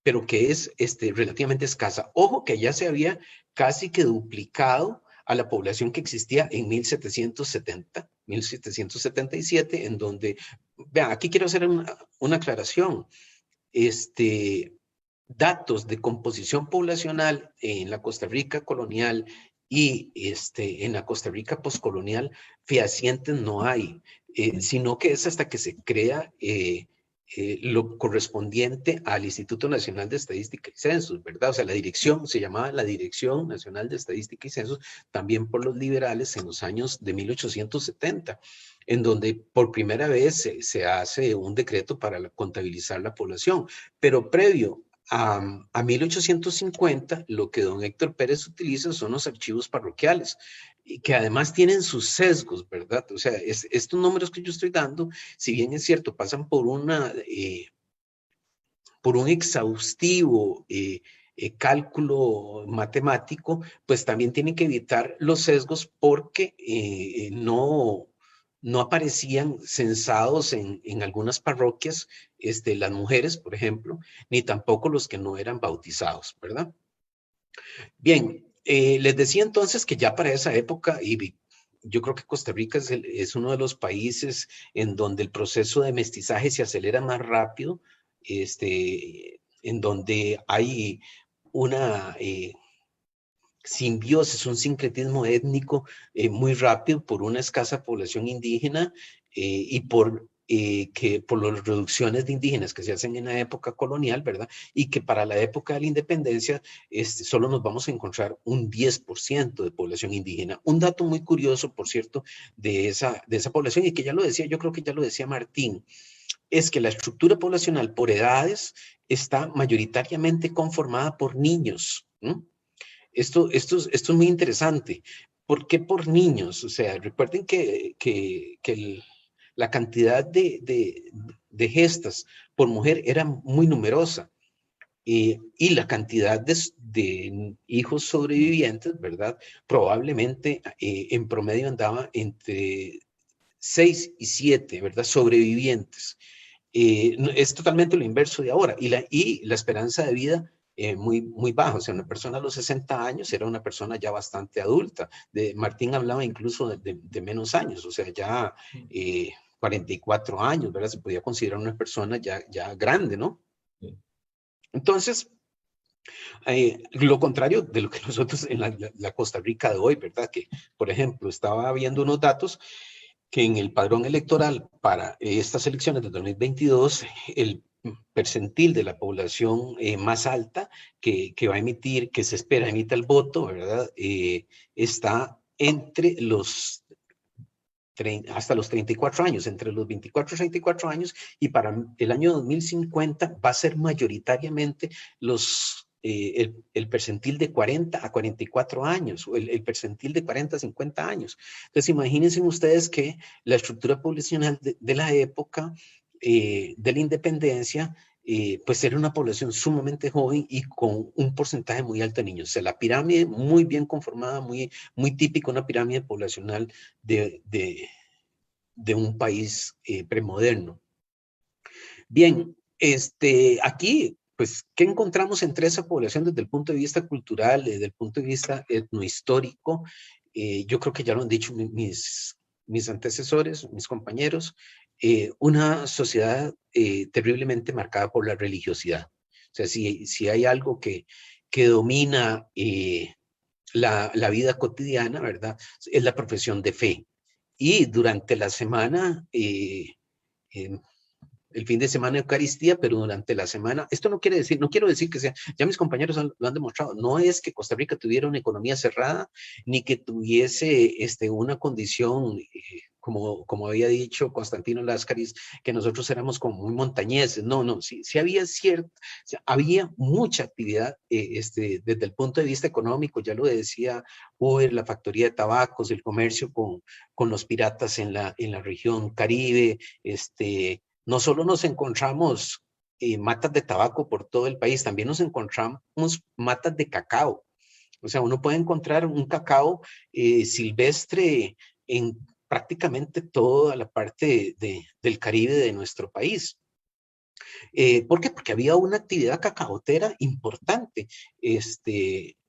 Speaker 6: pero que es relativamente escasa. Ojo que ya se había casi que duplicado a la población que existía en 1777, en donde, vean, aquí quiero hacer una aclaración. Datos de composición poblacional en la Costa Rica colonial y en la Costa Rica postcolonial fehacientes no hay, sino que es hasta que se crea lo correspondiente al Instituto Nacional de Estadística y Censos, ¿verdad? O sea, la dirección se llamaba la Dirección Nacional de Estadística y Censos, también por los liberales en los años de 1870, en donde por primera vez se hace un decreto para contabilizar la población, pero previo a 1850, lo que don Héctor Pérez utiliza son los archivos parroquiales, y que además tienen sus sesgos, ¿verdad? O sea, estos números que yo estoy dando, si bien es cierto, pasan por un exhaustivo cálculo matemático, pues también tienen que evitar los sesgos porque no aparecían censados en algunas parroquias las mujeres, por ejemplo, ni tampoco los que no eran bautizados, ¿verdad? Bien, les decía entonces que ya para esa época, y yo creo que Costa Rica es uno de los países en donde el proceso de mestizaje se acelera más rápido, en donde hay una simbiosis, un sincretismo étnico muy rápido por una escasa población indígena y por las reducciones de indígenas que se hacen en la época colonial, ¿verdad? Y que para la época de la independencia solo nos vamos a encontrar un 10% de población indígena. Un dato muy curioso, por cierto, de esa población, y que ya lo decía, yo creo que ya lo decía Martín, es que la estructura poblacional por edades está mayoritariamente conformada por niños, ¿no? Esto es muy interesante. ¿Por qué por niños? O sea, recuerden que la cantidad de gestas por mujer era muy numerosa y la cantidad de hijos sobrevivientes, ¿verdad? Probablemente en promedio andaba entre 6 y 7, ¿verdad? Sobrevivientes. Es totalmente lo inverso de ahora. Y la esperanza de vida muy, muy baja. O sea, una persona a los 60 años era una persona ya bastante adulta. Martín hablaba incluso de menos años, o sea, ya 44 años, ¿verdad? Se podía considerar una persona ya grande, ¿no? Entonces, lo contrario de lo que nosotros en la Costa Rica de hoy, ¿verdad? Que, por ejemplo, estaba viendo unos datos que en el padrón electoral para estas elecciones de 2022, el percentil de la población más alta que va a emitir, que se espera emita el voto, ¿verdad? Está entre hasta los 34 años, entre los 24 y 34 años, y para el año 2050 va a ser mayoritariamente el percentil de 40 a 44 años, o el percentil de 40 a 50 años. Entonces, imagínense ustedes que la estructura poblacional de la época de la independencia, pues era una población sumamente joven y con un porcentaje muy alto de niños. O sea, la pirámide muy bien conformada, muy, muy típica, una pirámide poblacional de un país premoderno. Bien, aquí, pues, ¿qué encontramos entre esa población desde el punto de vista cultural, desde el punto de vista etnohistórico? Yo creo que ya lo han dicho mis antecesores, mis compañeros, una sociedad terriblemente marcada por la religiosidad. O sea, si hay algo que domina la vida cotidiana, ¿verdad? Es la profesión de fe. Y durante la semana, el fin de semana Eucaristía, pero durante la semana, esto no quiero decir que sea, ya mis compañeros lo han demostrado, no es que Costa Rica tuviera una economía cerrada, ni que tuviese una condición como había dicho Constantino Láscaris, que nosotros éramos como muy montañeses. No, sí había había mucha actividad desde el punto de vista económico, ya lo decía Uber, la factoría de tabacos, el comercio con los piratas en la región Caribe. No solo nos encontramos matas de tabaco por todo el país, también nos encontramos matas de cacao. O sea, uno puede encontrar un cacao silvestre en prácticamente toda la parte del Caribe de nuestro país. ¿Por qué? Porque había una actividad cacaotera importante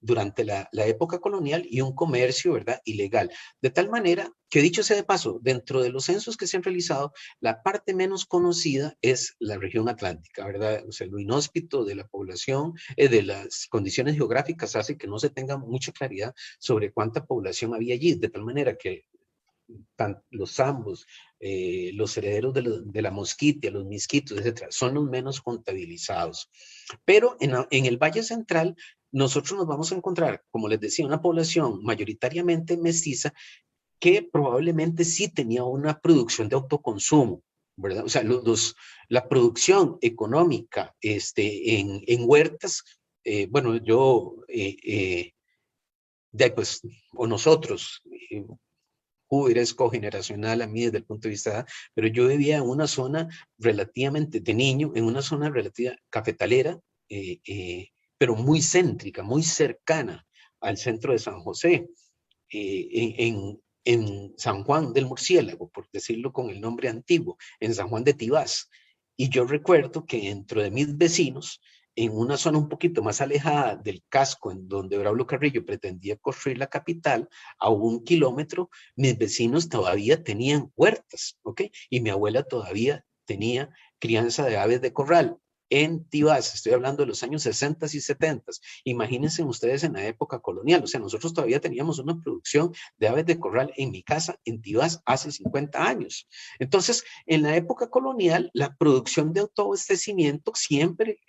Speaker 6: durante la época colonial y un comercio, ¿verdad?, ilegal. De tal manera que, dicho sea de paso, dentro de los censos que se han realizado, la parte menos conocida es la región atlántica, ¿verdad? O sea, lo inhóspito de la población, de las condiciones geográficas hace que no se tenga mucha claridad sobre cuánta población había allí, de tal manera que los zambos, los herederos de la mosquitia, los misquitos, etcétera, son los menos contabilizados. Pero en el Valle Central, nosotros nos vamos a encontrar, como les decía, una población mayoritariamente mestiza que probablemente sí tenía una producción de autoconsumo, ¿verdad? O sea, la producción económica en huertas, bueno, pues, o nosotros, Uber es cogeneracional a mí desde el punto de vista, pero yo vivía en una zona relativamente, de niño, en una zona relativa cafetalera, pero muy céntrica, muy cercana al centro de San José, en San Juan del Murciélago, por decirlo con el nombre antiguo, en San Juan de Tibás. Y yo recuerdo que dentro de mis vecinos, en una zona un poquito más alejada del casco, en donde Braulio Carrillo pretendía construir la capital, a 1 kilómetro, mis vecinos todavía tenían huertas, ¿ok? Y mi abuela todavía tenía crianza de aves de corral en Tibás. Estoy hablando de los años 60 y 70. Imagínense ustedes en la época colonial. O sea, nosotros todavía teníamos una producción de aves de corral en mi casa, en Tibás, hace 50 años. Entonces, en la época colonial, la producción de autoabastecimiento siempre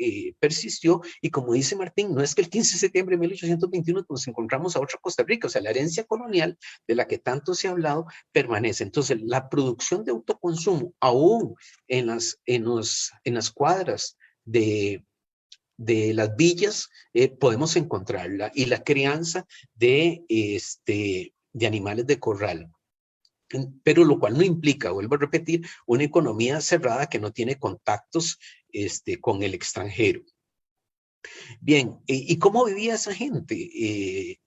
Speaker 6: persistió, y como dice Martín, no es que el 15 de septiembre de 1821 nos encontramos a otra Costa Rica. O sea, la herencia colonial de la que tanto se ha hablado permanece. Entonces, la producción de autoconsumo, aún en las cuadras de las villas, podemos encontrarla, y la crianza de animales de corral. Pero lo cual no implica, vuelvo a repetir, una economía cerrada que no tiene contactos con el extranjero. Bien, ¿y cómo vivía esa gente?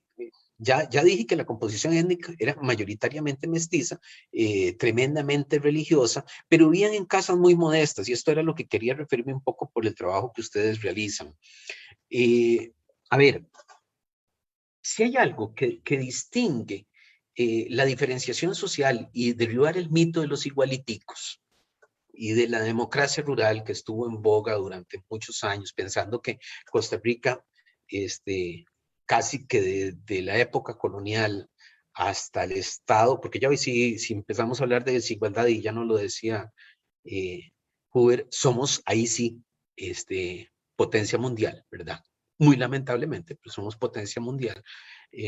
Speaker 6: Ya dije que la composición étnica era mayoritariamente mestiza, tremendamente religiosa, pero vivían en casas muy modestas, y esto era lo que quería referirme un poco por el trabajo que ustedes realizan. A ver, si hay algo que distingue la diferenciación social y derribar el mito de los igualiticos y de la democracia rural que estuvo en boga durante muchos años, pensando que Costa Rica, casi que desde la época colonial hasta el Estado, porque ya hoy si empezamos a hablar de desigualdad, y ya no lo decía Huber, somos ahí sí potencia mundial, ¿verdad? Muy lamentablemente, pero somos potencia mundial,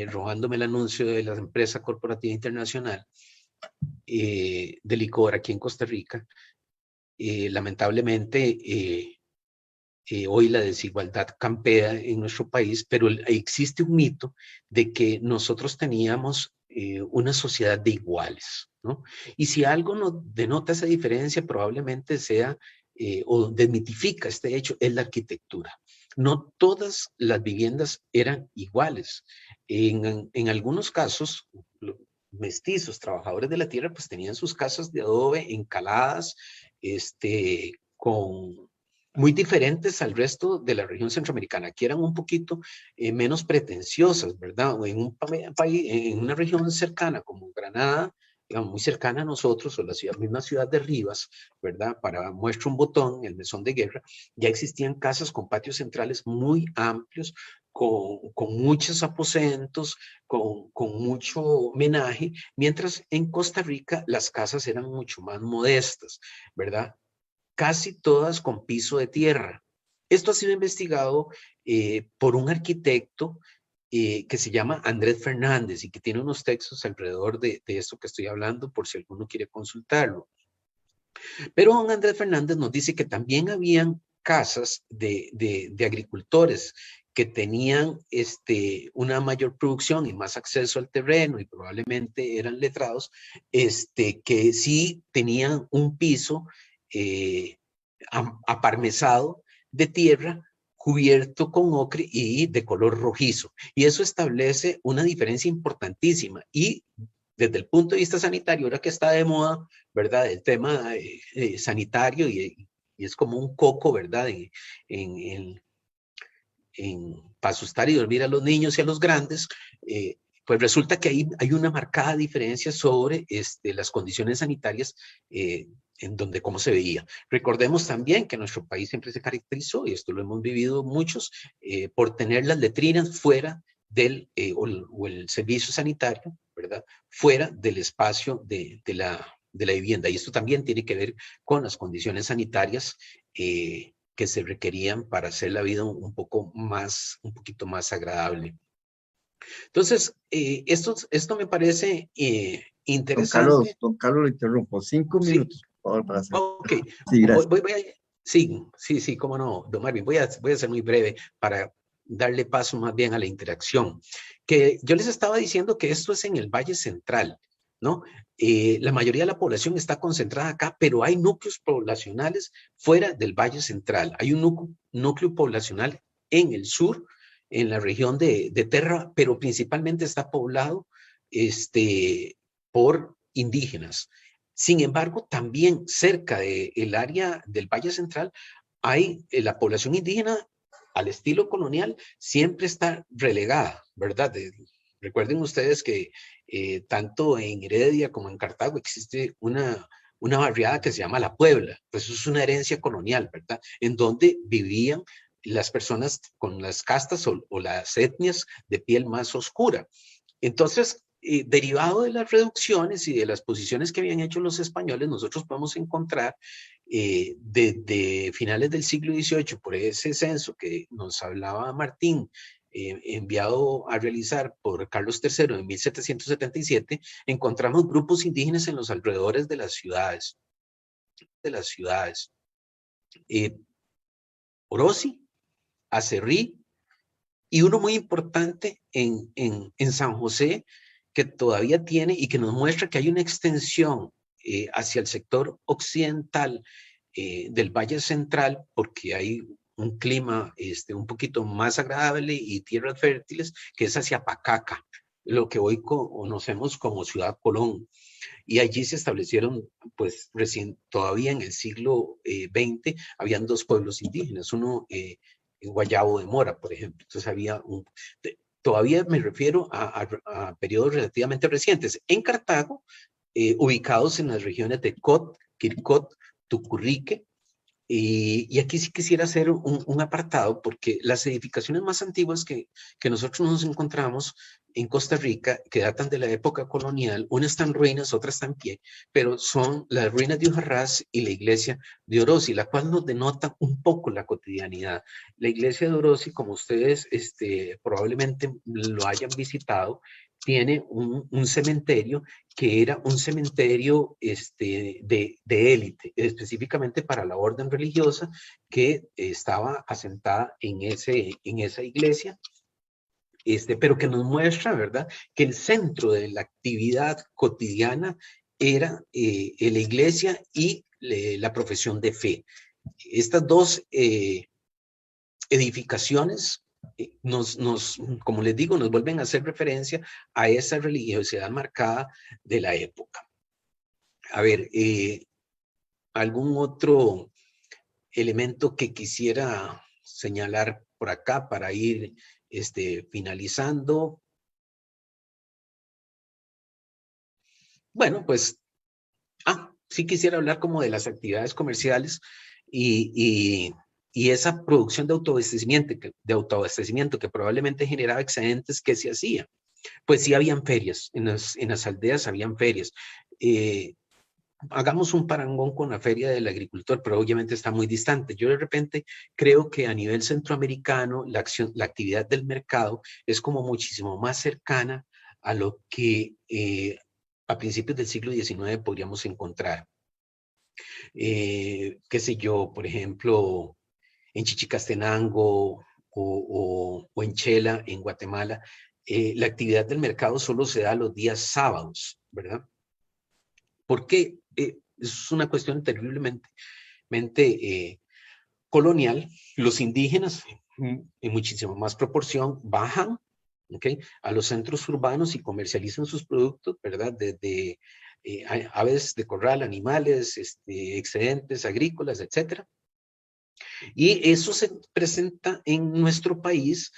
Speaker 6: robándome el anuncio de la empresa corporativa internacional de licor aquí en Costa Rica. Lamentablemente, hoy la desigualdad campea en nuestro país, pero existe un mito de que nosotros teníamos una sociedad de iguales, ¿no? Y si algo nos denota esa diferencia, probablemente sea, o desmitifica este hecho, es la arquitectura. No todas las viviendas eran iguales. En algunos casos, mestizos, trabajadores de la tierra, pues tenían sus casas de adobe encaladas, muy diferentes al resto de la región centroamericana, que eran un poquito menos pretenciosas, ¿verdad? O en un país, en una región cercana como Granada, digamos, muy cercana a nosotros, o la misma ciudad de Rivas, ¿verdad? Para muestra un botón, el Mesón de Guerra, ya existían casas con patios centrales muy amplios, con muchos aposentos, con mucho homenaje, mientras en Costa Rica las casas eran mucho más modestas, ¿verdad? Casi todas con piso de tierra. Esto ha sido investigado por un arquitecto que se llama Andrés Fernández y que tiene unos textos alrededor de esto que estoy hablando por si alguno quiere consultarlo. Pero don Andrés Fernández nos dice que también habían casas de agricultores que tenían una mayor producción y más acceso al terreno y probablemente eran letrados, que sí tenían un piso aparmesado de tierra cubierto con ocre y de color rojizo. Y eso establece una diferencia importantísima. Y desde el punto de vista sanitario, ahora que está de moda, ¿verdad? El tema sanitario y es como un coco, ¿verdad? Para asustar y dormir a los niños y a los grandes, pues resulta que hay una marcada diferencia sobre las condiciones sanitarias en donde cómo se veía. Recordemos también que nuestro país siempre se caracterizó, y esto lo hemos vivido muchos, por tener las letrinas fuera del, o el servicio sanitario, ¿verdad? Fuera del espacio de la vivienda. Y esto también tiene que ver con las condiciones sanitarias que se requerían para hacer la vida un poquito más agradable. Entonces, esto me parece interesante.
Speaker 1: Don Carlos, lo interrumpo. 5 minutos, por favor, para hacer.
Speaker 6: Ok.
Speaker 1: Sí, gracias.
Speaker 6: Sí, cómo no, don Marvin. Voy a ser muy breve para darle paso más bien a la interacción. Que yo les estaba diciendo que esto es en el Valle Central, ¿no? La mayoría de la población está concentrada acá, pero hay núcleos poblacionales fuera del Valle Central. Hay un núcleo poblacional en el sur, en la región de Terra, pero principalmente está poblado por indígenas. Sin embargo, también cerca del área del Valle Central hay la población indígena al estilo colonial, siempre está relegada, ¿verdad? Recuerden ustedes que tanto en Heredia como en Cartago existe una barriada que se llama La Puebla, pues eso es una herencia colonial, ¿verdad? En donde vivían las personas con las castas o las etnias de piel más oscura. Entonces, derivado de las reducciones y de las posiciones que habían hecho los españoles, nosotros podemos encontrar desde finales del siglo XVIII, por ese censo que nos hablaba Martín, enviado a realizar por Carlos III en 1777, encontramos grupos indígenas en los alrededores de las ciudades. Orosi, Acerrí, y uno muy importante en San José, que todavía tiene y que nos muestra que hay una extensión hacia el sector occidental del Valle Central, porque hay un clima un poquito más agradable y tierras fértiles, que es hacia Pacaca, lo que hoy conocemos como Ciudad Colón. Y allí se establecieron, pues recién, todavía en el siglo XX, habían dos pueblos indígenas, uno en Guayabo de Mora, por ejemplo. Entonces había todavía me refiero a periodos relativamente recientes. En Cartago, ubicados en las regiones de Cot, Quircot, Tucurrique, y aquí sí quisiera hacer un apartado, porque las edificaciones más antiguas que nosotros nos encontramos en Costa Rica, que datan de la época colonial, una está en ruinas, otra está en pie, pero son las ruinas de Ujarrás y la iglesia de Orosi, la cual nos denota un poco la cotidianidad. La iglesia de Orosi, como ustedes probablemente lo hayan visitado, tiene un cementerio que era un cementerio de élite, específicamente para la orden religiosa que estaba asentada en esa iglesia, pero que nos muestra, ¿verdad?, que el centro de la actividad cotidiana era la iglesia y la profesión de fe. Estas dos edificaciones como les digo, nos vuelven a hacer referencia a esa religiosidad marcada de la época. A ver, ¿algún otro elemento que quisiera señalar por acá para ir finalizando? Bueno, pues, sí quisiera hablar como de las actividades comerciales y esa producción de autoabastecimiento que probablemente generaba excedentes que se hacía. Pues sí habían ferias, en las aldeas habían ferias. hagamos un parangón con la Feria del Agricultor, pero obviamente está muy distante. Yo de repente creo que a nivel centroamericano la actividad del mercado es como muchísimo más cercana a lo que a principios del siglo XIX podríamos encontrar. Qué sé yo, por ejemplo, en Chichicastenango o en Chela, en Guatemala, la actividad del mercado solo se da los días sábados, ¿verdad? ¿Por qué? Es una cuestión terriblemente colonial. Los indígenas, en muchísima más proporción, bajan, ¿okay?, a los centros urbanos y comercializan sus productos, ¿verdad? Desde aves de corral, animales, excedentes agrícolas, etcétera. Y eso se presenta en nuestro país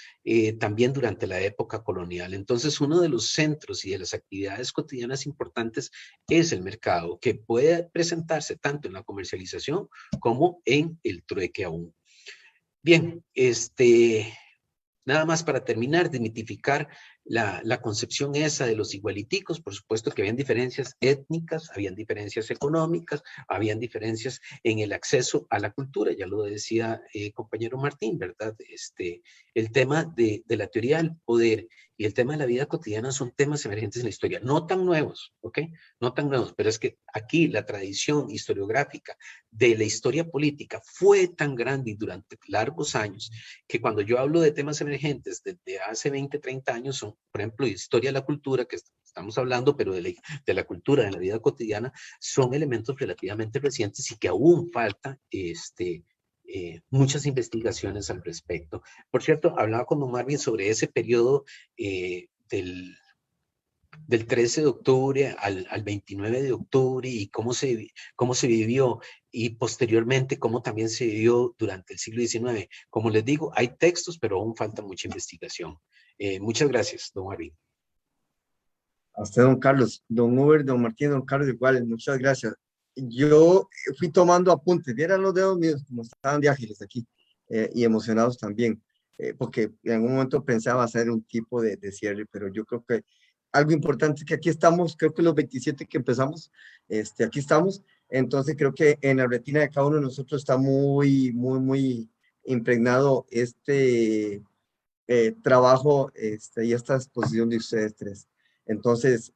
Speaker 6: también durante la época colonial. Entonces, uno de los centros y de las actividades cotidianas importantes es el mercado, que puede presentarse tanto en la comercialización como en el trueque aún. Bien, nada más para terminar, desmitificar la concepción esa de los igualiticos. Por supuesto que habían diferencias étnicas, habían diferencias económicas, habían diferencias en el acceso a la cultura, ya lo decía compañero Martín, ¿verdad? El tema de la teoría del poder y el tema de la vida cotidiana son temas emergentes en la historia, no tan nuevos, ¿ok? No tan nuevos, pero es que aquí la tradición historiográfica de la historia política fue tan grande y durante largos años que cuando yo hablo de temas emergentes desde hace 20, 30 años son, por ejemplo, historia de la cultura, que estamos hablando, pero de la cultura, de la vida cotidiana, son elementos relativamente recientes y que aún falta muchas investigaciones al respecto. Por cierto, hablaba con don Marvin sobre ese periodo del 13 de octubre al 29 de octubre y cómo se vivió, y posteriormente cómo también se vivió durante el siglo XIX. Como les digo, hay textos, pero aún falta mucha investigación. Muchas gracias, don Marvin.
Speaker 1: A usted, don Carlos, don Uber, don Martín, don Carlos, igual, muchas gracias. Yo fui tomando apuntes, vieran los dedos míos como estaban de ágiles aquí y emocionados también, porque en algún momento pensaba hacer un tipo de cierre, pero yo creo que algo importante es que aquí estamos, creo que los 27 que empezamos, aquí estamos, entonces creo que en la retina de cada uno de nosotros está muy, muy, muy impregnado trabajo y esta exposición de ustedes tres. Entonces,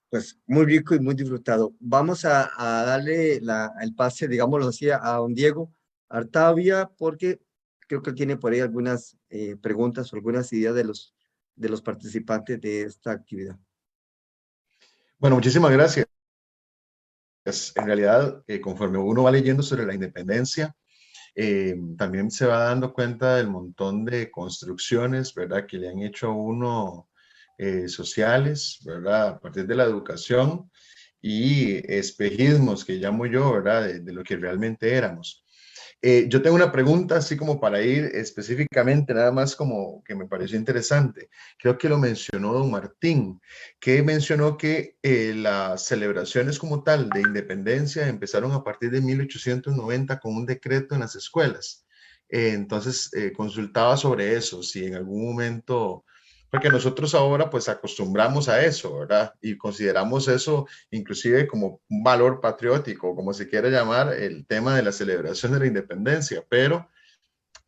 Speaker 1: pues muy rico y muy disfrutado. Vamos a darle el pase, digámoslo así, a don Diego Artavia, porque creo que tiene por ahí algunas preguntas o algunas ideas de los participantes de esta actividad.
Speaker 2: Bueno, muchísimas gracias. En realidad, conforme uno va leyendo sobre la independencia, también se va dando cuenta del montón de construcciones, ¿verdad?, que le han hecho a uno sociales, ¿verdad?, a partir de la educación y espejismos que llamo yo, ¿verdad?, de lo que realmente éramos. Yo tengo una pregunta así como para ir específicamente, nada más como que me pareció interesante. Creo que lo mencionó don Martín, que mencionó que las celebraciones como tal de independencia empezaron a partir de 1890 con un decreto en las escuelas. Entonces, consultaba sobre eso, si en algún momento, porque nosotros ahora pues acostumbramos a eso, ¿verdad? Y consideramos eso inclusive como un valor patriótico, como se quiera llamar, el tema de la celebración de la independencia, pero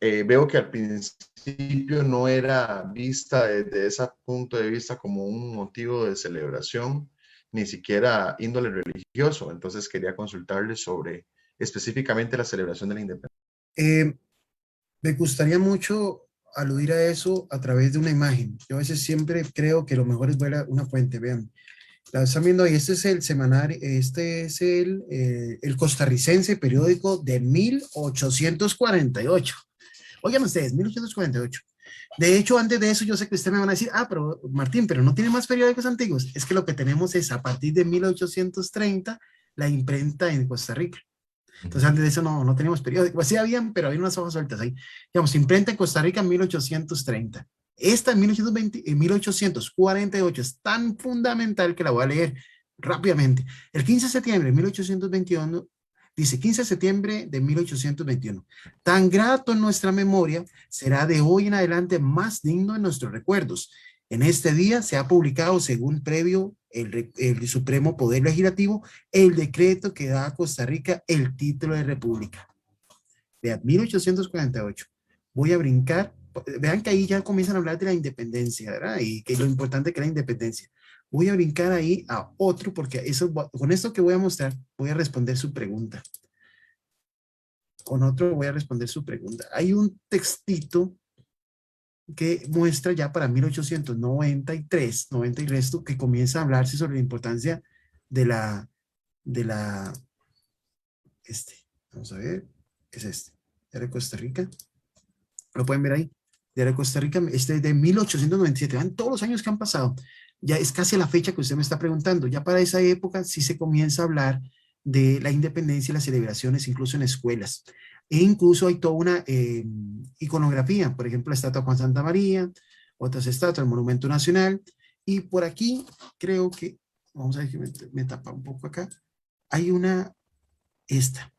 Speaker 2: veo que al principio no era vista desde ese punto de vista como un motivo de celebración, ni siquiera índole religioso. Entonces quería consultarle sobre específicamente la celebración de la independencia.
Speaker 4: Me gustaría mucho aludir a eso a través de una imagen. Yo a veces siempre creo que lo mejor es ver una fuente. Vean, la están viendo ahí, este es el semanario, este es el costarricense periódico de 1848. Oigan ustedes, 1848. De hecho, antes de eso, yo sé que ustedes me van a decir, pero Martín, pero no tiene más periódicos antiguos. Es que lo que tenemos es, a partir de 1830, la imprenta en Costa Rica. Entonces, antes de eso no teníamos periódicos. Sí habían, pero había unas hojas sueltas ahí. Digamos, imprenta en Costa Rica en 1830. Esta en 1848 es tan fundamental que la voy a leer rápidamente. El 15 de septiembre de 1821, dice 15 de septiembre de 1821. Tan grato en nuestra memoria será de hoy en adelante más digno en nuestros recuerdos. En este día se ha publicado según previo el Supremo Poder Legislativo, el decreto que da a Costa Rica el título de república. Vean, 1848. Voy a brincar. Vean que ahí ya comienzan a hablar de la independencia, ¿verdad? Y que lo importante que es la independencia. Voy a brincar ahí a otro, porque eso, con esto que voy a mostrar, voy a responder su pregunta. Con otro voy a responder su pregunta. Hay un textito que muestra ya para 1893, 90 y resto, que comienza a hablarse sobre la importancia de la, vamos a ver, es de Costa Rica. Lo pueden ver ahí. De Costa Rica, de 1897. Vean todos los años que han pasado. Ya es casi la fecha que usted me está preguntando. Ya para esa época sí se comienza a hablar de la independencia y las celebraciones, incluso en escuelas. E incluso hay toda una iconografía, por ejemplo, la estatua de Juan Santa María, otras estatuas, el Monumento Nacional. Y por aquí creo que, vamos a ver que me tapa un poco acá, hay una, esa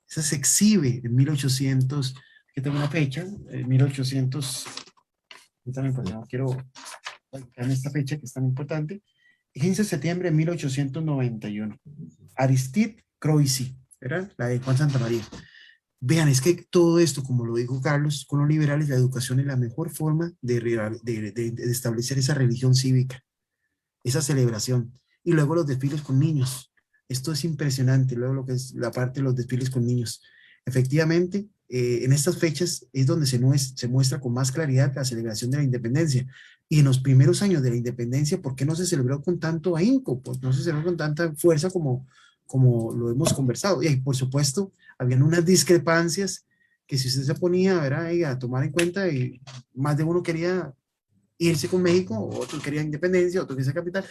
Speaker 4: se exhibe en 1800, que tengo una fecha, 1800, también pues no quiero en esta fecha que es tan importante, 15 de septiembre de 1891, Aristide Croisi, ¿verdad? La de Juan Santa María. Vean, es que todo esto, como lo dijo Carlos, con los liberales, la educación es la mejor forma de establecer esa religión cívica, esa celebración. Y luego los desfiles con niños. Esto es impresionante. Luego lo que es la parte de los desfiles con niños. Efectivamente, en estas fechas es donde se muestra con más claridad la celebración de la independencia. Y en los primeros años de la independencia, ¿por qué no se celebró con tanto ahínco? Pues no se celebró con tanta fuerza como lo hemos conversado. Y por supuesto, habían unas discrepancias que si usted se ponía a tomar en cuenta, y más de uno quería irse con México, otro quería independencia, otro quería capital.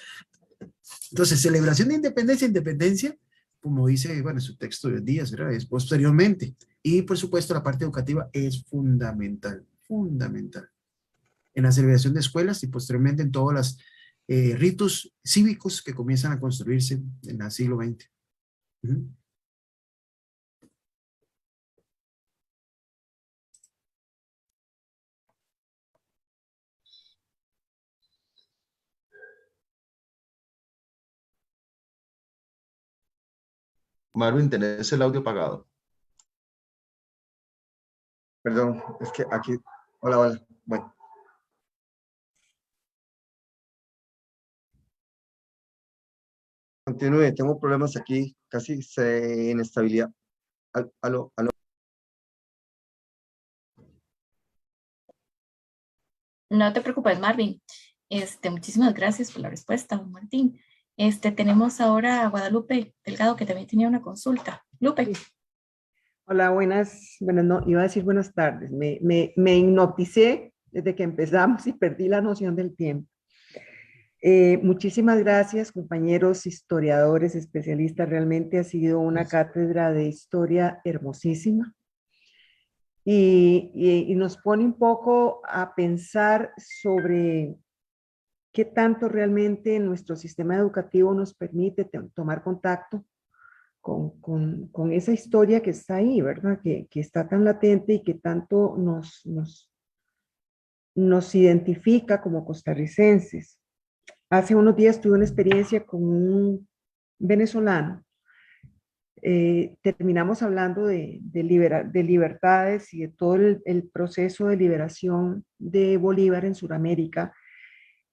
Speaker 4: Entonces, celebración de independencia, como dice, bueno, su texto de Díaz, ¿verdad? Es posteriormente. Y por supuesto, la parte educativa es fundamental, fundamental. En la celebración de escuelas y posteriormente en todos los ritos cívicos que comienzan a construirse en el siglo XX.
Speaker 2: Marvin, ¿tenés el audio apagado?
Speaker 1: Perdón, es que aquí, hola, bueno. Continúe, tengo problemas aquí, casi inestabilidad. Aló.
Speaker 7: No te preocupes, Marvin. Muchísimas gracias por la respuesta, don Martín. Tenemos ahora a Guadalupe Delgado, que también tenía una consulta. Lupe.
Speaker 8: Hola, buenas, bueno, no, iba a decir buenas tardes. Me hipnoticé desde que empezamos y perdí la noción del tiempo. Muchísimas gracias, compañeros historiadores, especialistas. Realmente ha sido una cátedra de historia hermosísima. Y nos pone un poco a pensar sobre qué tanto realmente nuestro sistema educativo nos permite tomar contacto con esa historia que está ahí, ¿verdad? Que está tan latente y que tanto nos identifica como costarricenses. Hace unos días tuve una experiencia con un venezolano. Terminamos hablando de libertades y de todo el proceso de liberación de Bolívar en Sudamérica.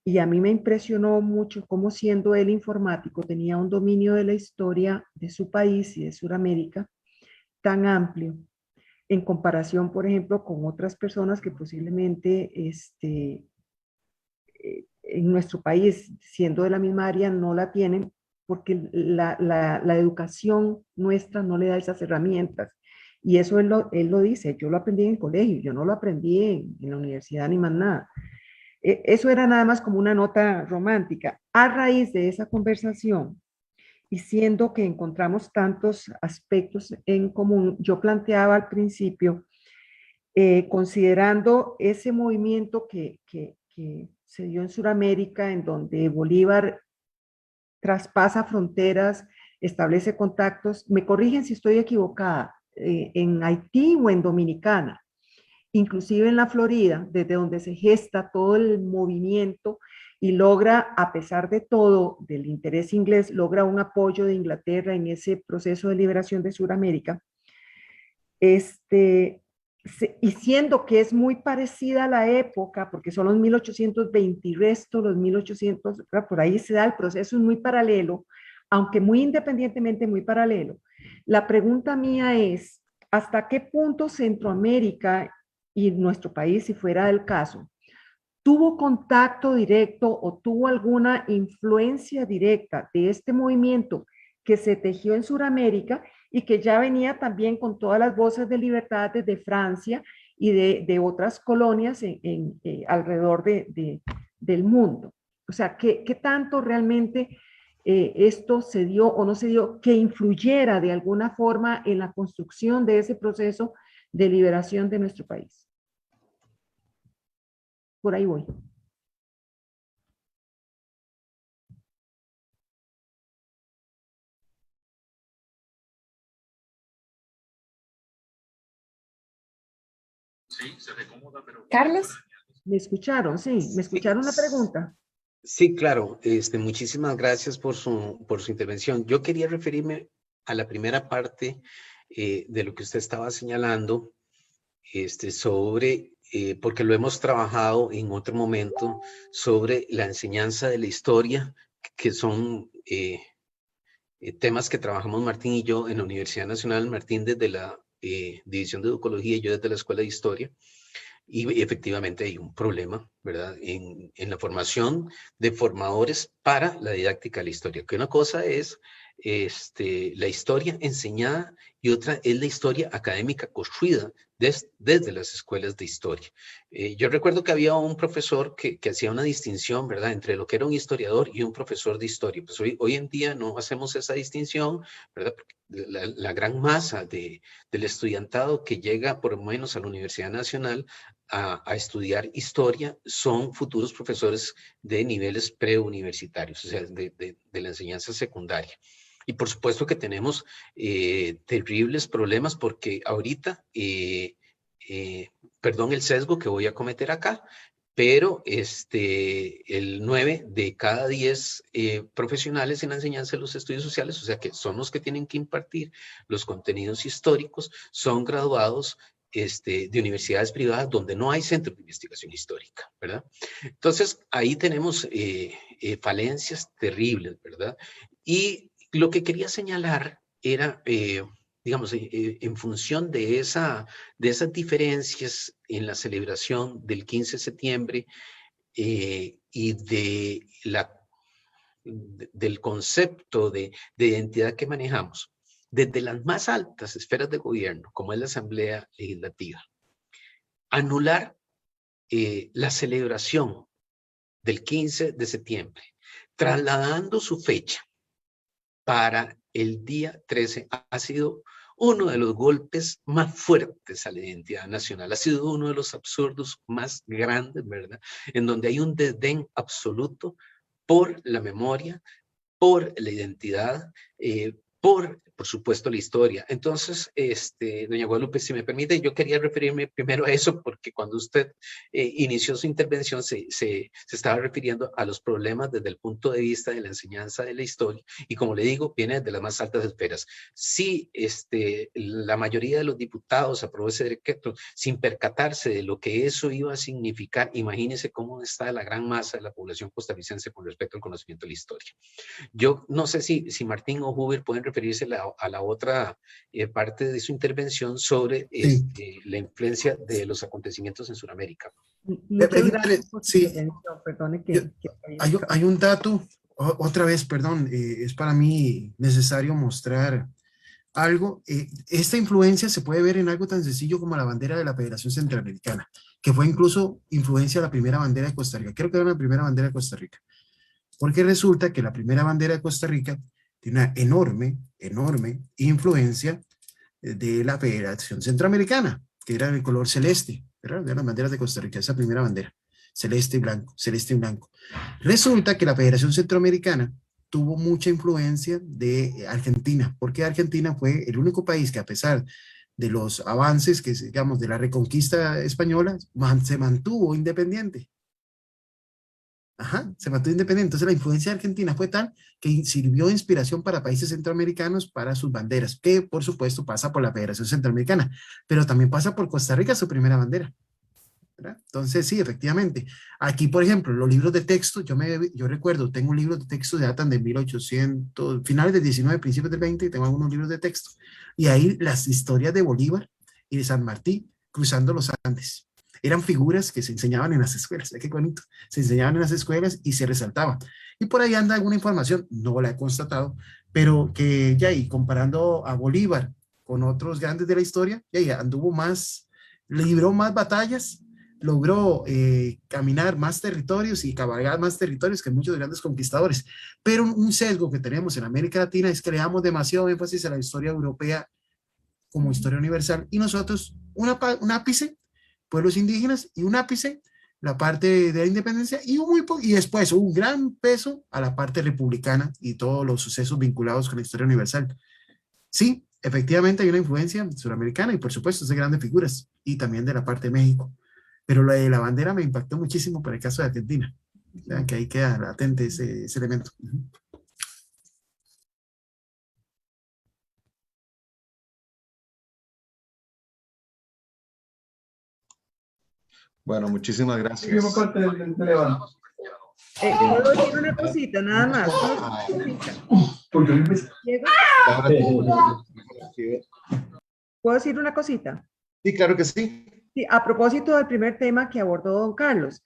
Speaker 8: Y a mí me impresionó mucho cómo, siendo él informático, tenía un dominio de la historia de su país y de Sudamérica tan amplio en comparación, por ejemplo, con otras personas que posiblemente en nuestro país, siendo de la misma área, no la tienen, porque la educación nuestra no le da esas herramientas. Y eso él lo dice, yo lo aprendí en el colegio, yo no lo aprendí en la universidad ni más nada. Eso era nada más como una nota romántica. A raíz de esa conversación, y siendo que encontramos tantos aspectos en común, yo planteaba al principio, considerando ese movimiento que se dio en Sudamérica, en donde Bolívar traspasa fronteras, establece contactos, me corrigen si estoy equivocada, en Haití o en Dominicana, inclusive en la Florida, desde donde se gesta todo el movimiento y logra, a pesar de todo, del interés inglés, logra un apoyo de Inglaterra en ese proceso de liberación de Sudamérica. Y siendo que es muy parecida a la época, porque son los 1820 y resto, los 1800, por ahí se da el proceso, es muy paralelo, aunque muy independientemente muy paralelo. La pregunta mía es, ¿hasta qué punto Centroamérica y nuestro país, si fuera el caso, tuvo contacto directo o tuvo alguna influencia directa de este movimiento que se tejió en Sudamérica y que ya venía también con todas las voces de libertad desde Francia y de otras colonias alrededor del mundo? O sea, ¿qué tanto realmente esto se dio o no se dio que influyera de alguna forma en la construcción de ese proceso de liberación de nuestro país? Por ahí voy.
Speaker 7: Sí, se recomoda, pero... Carlos.
Speaker 8: ¿Me escucharon? Sí, ¿me escucharon la pregunta?
Speaker 6: Sí, claro. Muchísimas gracias por su intervención. Yo quería referirme a la primera parte de lo que usted estaba señalando, sobre, porque lo hemos trabajado en otro momento, sobre la enseñanza de la historia, que son temas que trabajamos Martín y yo en la Universidad Nacional, Martín desde la División de Educología y yo desde la Escuela de Historia. Y efectivamente hay un problema, ¿verdad? En la formación de formadores para la didáctica de la historia. Que una cosa es la historia enseñada y otra es la historia académica construida desde las escuelas de historia. Yo recuerdo que había un profesor que hacía una distinción, ¿verdad?, entre lo que era un historiador y un profesor de historia. Pues hoy en día no hacemos esa distinción, ¿verdad? Porque la gran masa del estudiantado que llega por lo menos a la Universidad Nacional a estudiar historia son futuros profesores de niveles preuniversitarios, o sea, de la enseñanza secundaria. Y por supuesto que tenemos terribles problemas porque ahorita, perdón el sesgo que voy a cometer acá, pero el 9 de cada 10 profesionales en la enseñanza de los estudios sociales, o sea que son los que tienen que impartir los contenidos históricos, son graduados de universidades privadas donde no hay centros de investigación histórica, ¿verdad? Entonces, ahí tenemos falencias terribles, ¿verdad? Y lo que quería señalar era, digamos, en función de esas diferencias en la celebración del 15 de septiembre y del concepto de identidad que manejamos, desde las más altas esferas de gobierno, como es la Asamblea Legislativa, anular la celebración del 15 de septiembre, trasladando su fecha para el día 13, ha sido uno de los golpes más fuertes a la identidad nacional. Ha sido uno de los absurdos más grandes, ¿verdad? En donde hay un desdén absoluto por la memoria, por la identidad, por supuesto, la historia. Entonces, doña Guadalupe, si me permite, yo quería referirme primero a eso, porque cuando usted inició su intervención se estaba refiriendo a los problemas desde el punto de vista de la enseñanza de la historia, y como le digo, viene desde las más altas esferas. Si la mayoría de los diputados aprobó ese decreto sin percatarse de lo que eso iba a significar, imagínense cómo está la gran masa de la población costarricense con respecto al conocimiento de la historia. Yo no sé si Martín o Huber pueden referirse a la otra parte de su intervención sobre la influencia de los acontecimientos en Sudamérica.
Speaker 4: Sí. Hay un dato, otra vez, perdón, es para mí necesario mostrar algo. Esta influencia se puede ver en algo tan sencillo como la bandera de la Federación Centroamericana, que fue incluso influencia de la primera bandera de Costa Rica. Creo que era la primera bandera de Costa Rica. Porque resulta que la primera bandera de Costa Rica tiene una enorme influencia de la Federación Centroamericana, que era el color celeste, ¿verdad? De las banderas de Costa Rica, esa primera bandera, celeste y blanco, celeste y blanco. Resulta que la Federación Centroamericana tuvo mucha influencia de Argentina, porque Argentina fue el único país que, a pesar de los avances que, digamos, de la reconquista española, se mantuvo independiente. Ajá, se mantuvo independiente. Entonces la influencia de Argentina fue tal que sirvió de inspiración para países centroamericanos para sus banderas, que por supuesto pasa por la Federación Centroamericana, pero también pasa por Costa Rica su primera bandera, ¿verdad? Entonces sí, efectivamente. Aquí, por ejemplo, los libros de texto, yo recuerdo, tengo libros de texto que datan de 1800, finales del 19, principios del 20, y tengo algunos libros de texto. Y ahí las historias de Bolívar y de San Martín cruzando los Andes. Eran figuras que se enseñaban en las escuelas, qué bonito, se enseñaban en las escuelas y se resaltaban. Y por ahí anda alguna información, no la he constatado, pero que ya ahí, comparando a Bolívar con otros grandes de la historia, ya anduvo más, libró más batallas, logró caminar más territorios y cabalgar más territorios que muchos grandes conquistadores. Pero un sesgo que tenemos en América Latina es que le damos demasiado énfasis a la historia europea como historia universal y nosotros un ápice, pueblos indígenas, y un ápice, la parte de la independencia, y después un gran peso a la parte republicana y todos los sucesos vinculados con la historia universal. Sí, efectivamente hay una influencia suramericana y por supuesto de grandes figuras y también de la parte de México, pero lo de la bandera me impactó muchísimo por el caso de Argentina. Vean que ahí queda latente ese elemento.
Speaker 2: Bueno, muchísimas gracias.
Speaker 8: ¿Puedo decir una cosita, nada más? ¿Puedo decir una cosita?
Speaker 2: Sí, claro que sí.
Speaker 8: Sí, a propósito del primer tema que abordó don Carlos,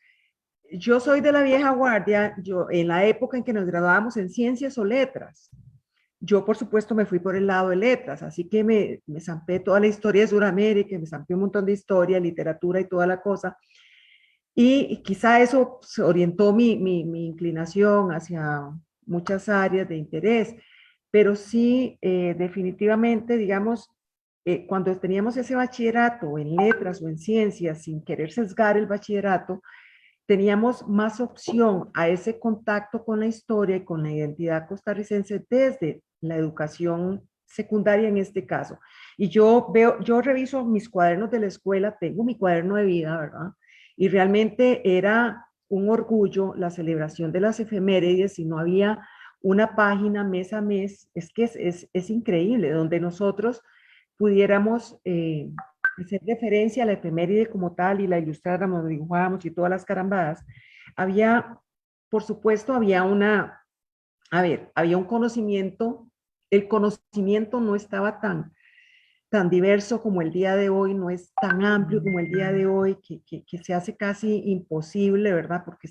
Speaker 8: yo soy de la vieja guardia, yo en la época en que nos graduábamos en ciencias o letras, yo por supuesto me fui por el lado de letras, así que me zampé toda la historia de Sudamérica, me zampé un montón de historia, literatura y toda la cosa, y quizá eso orientó mi inclinación hacia muchas áreas de interés, pero sí definitivamente, digamos, cuando teníamos ese bachillerato en letras o en ciencias, sin querer sesgar el bachillerato, teníamos más opción a ese contacto con la historia y con la identidad costarricense desde la educación secundaria en este caso. Y yo reviso mis cuadernos de la escuela, tengo mi cuaderno de vida, ¿verdad? Y realmente era un orgullo la celebración de las efemérides, y no había una página mes a mes, es que es increíble, donde nosotros pudiéramos hacer referencia a la efeméride como tal y la ilustráramos, la dibujábamos y todas las carambadas. Había, por supuesto, había un conocimiento, el conocimiento no estaba tan diverso como el día de hoy, no es tan amplio como el día de hoy, que se hace casi imposible, ¿verdad? Porque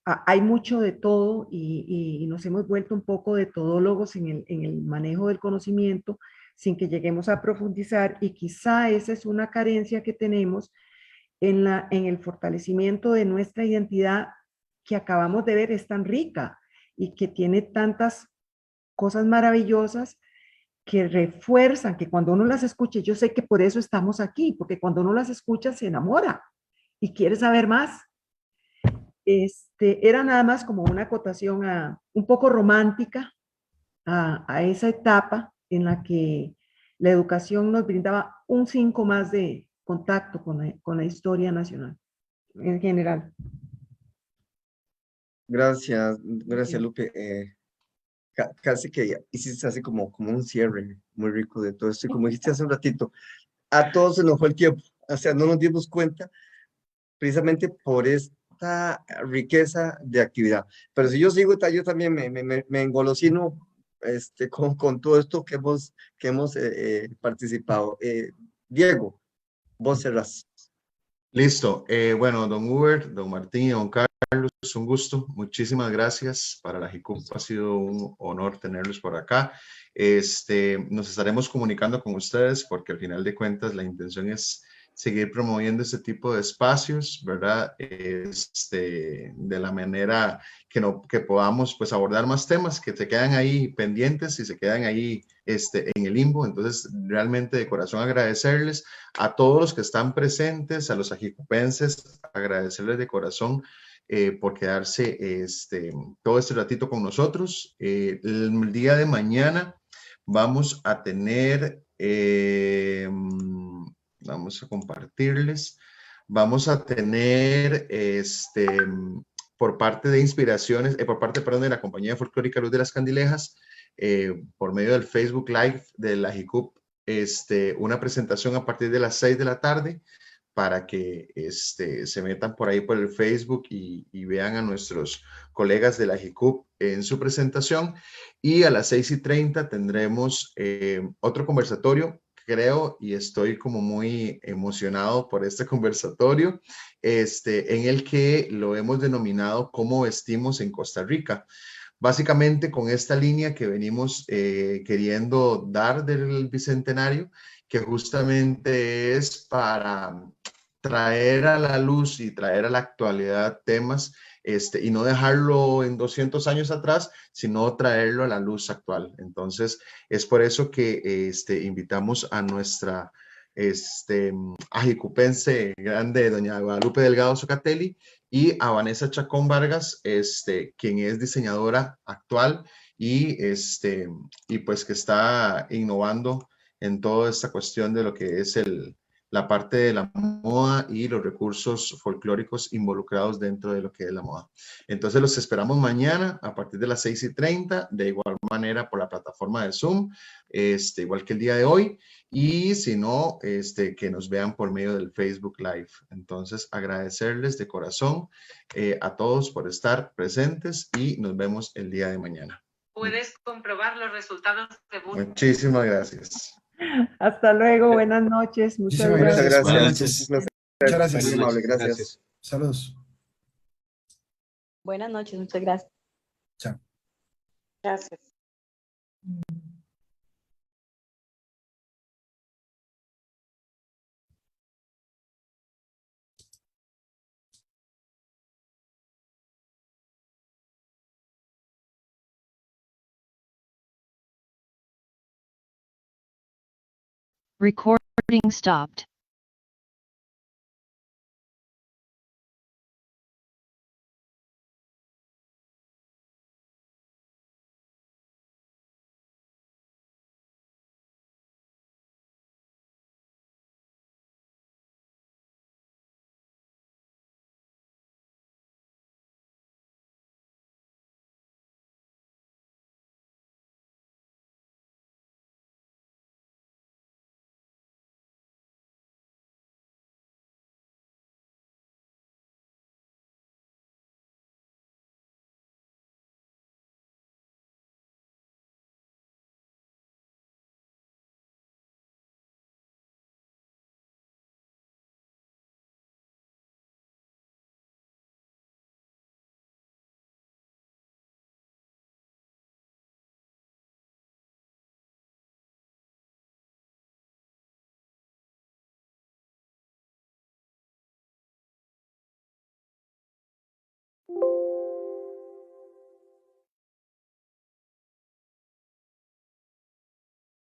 Speaker 8: hay mucho de todo y nos hemos vuelto un poco de todólogos en el manejo del conocimiento sin que lleguemos a profundizar, y quizá esa es una carencia que tenemos en el fortalecimiento de nuestra identidad, que acabamos de ver es tan rica y que tiene tantas cosas maravillosas que refuerzan, que cuando uno las escucha, yo sé que por eso estamos aquí, porque cuando uno las escucha se enamora y quiere saber más. Era nada más como una acotación un poco romántica a esa etapa en la que la educación nos brindaba un 5 más de contacto con la historia nacional en general.
Speaker 1: Gracias Lupe. Casi que hiciste así como un cierre muy rico de todo esto, y como dijiste hace un ratito, a todos se nos fue el tiempo, o sea, no nos dimos cuenta precisamente por esta riqueza de actividad. Pero si yo sigo, yo también me engolosino con todo esto que hemos participado. Diego, vos cerrás.
Speaker 2: Listo. Bueno, don Hubert, don Martín y don Carlos, un gusto. Muchísimas gracias. Para la JICUP ha sido un honor tenerlos por acá. Nos estaremos comunicando con ustedes porque al final de cuentas la intención es seguir promoviendo este tipo de espacios, ¿verdad? De la manera que podamos pues abordar más temas que se quedan ahí pendientes y se quedan ahí en el limbo. Entonces, realmente de corazón agradecerles a todos los que están presentes, a los ajicupenses, agradecerles de corazón por quedarse todo este ratito con nosotros. El día de mañana vamos a tener Vamos a compartirles. Vamos a tener por parte de Inspiraciones, por parte, perdón, de la Compañía Folclórica Luz de las Candilejas, por medio del Facebook Live de la JICUP, una presentación a partir de las 6 de la tarde para que se metan por ahí por el Facebook y vean a nuestros colegas de la JICUP en su presentación. Y a las 6:30 tendremos otro conversatorio, creo, y estoy como muy emocionado por este conversatorio, en el que lo hemos denominado "Cómo vestimos en Costa Rica". Básicamente con esta línea que venimos queriendo dar del Bicentenario, que justamente es para traer a la luz y traer a la actualidad temas y no dejarlo en 200 años atrás, sino traerlo a la luz actual. Entonces, es por eso que invitamos a nuestra ajicupense grande, doña Guadalupe Delgado Socatelli, y a Vanessa Chacón Vargas, quien es diseñadora actual y pues que está innovando en toda esta cuestión de lo que es la parte de la moda y los recursos folclóricos involucrados dentro de lo que es la moda. Entonces los esperamos mañana a partir de las 6:30, de igual manera por la plataforma de Zoom, igual que el día de hoy, y si no, que nos vean por medio del Facebook Live. Entonces agradecerles de corazón a todos por estar presentes y nos vemos el día de mañana.
Speaker 9: Puedes comprobar los resultados de búsqueda.
Speaker 2: Muchísimas gracias.
Speaker 8: Hasta luego, buenas noches. Muchas
Speaker 4: Muchísimas
Speaker 8: gracias.
Speaker 5: Buenas
Speaker 4: noches.
Speaker 5: noches.
Speaker 4: Muchas gracias.
Speaker 1: Muy amable, gracias.
Speaker 4: Saludos.
Speaker 10: Buenas noches, muchas gracias.
Speaker 4: Chao.
Speaker 10: Gracias.
Speaker 3: Recording stopped.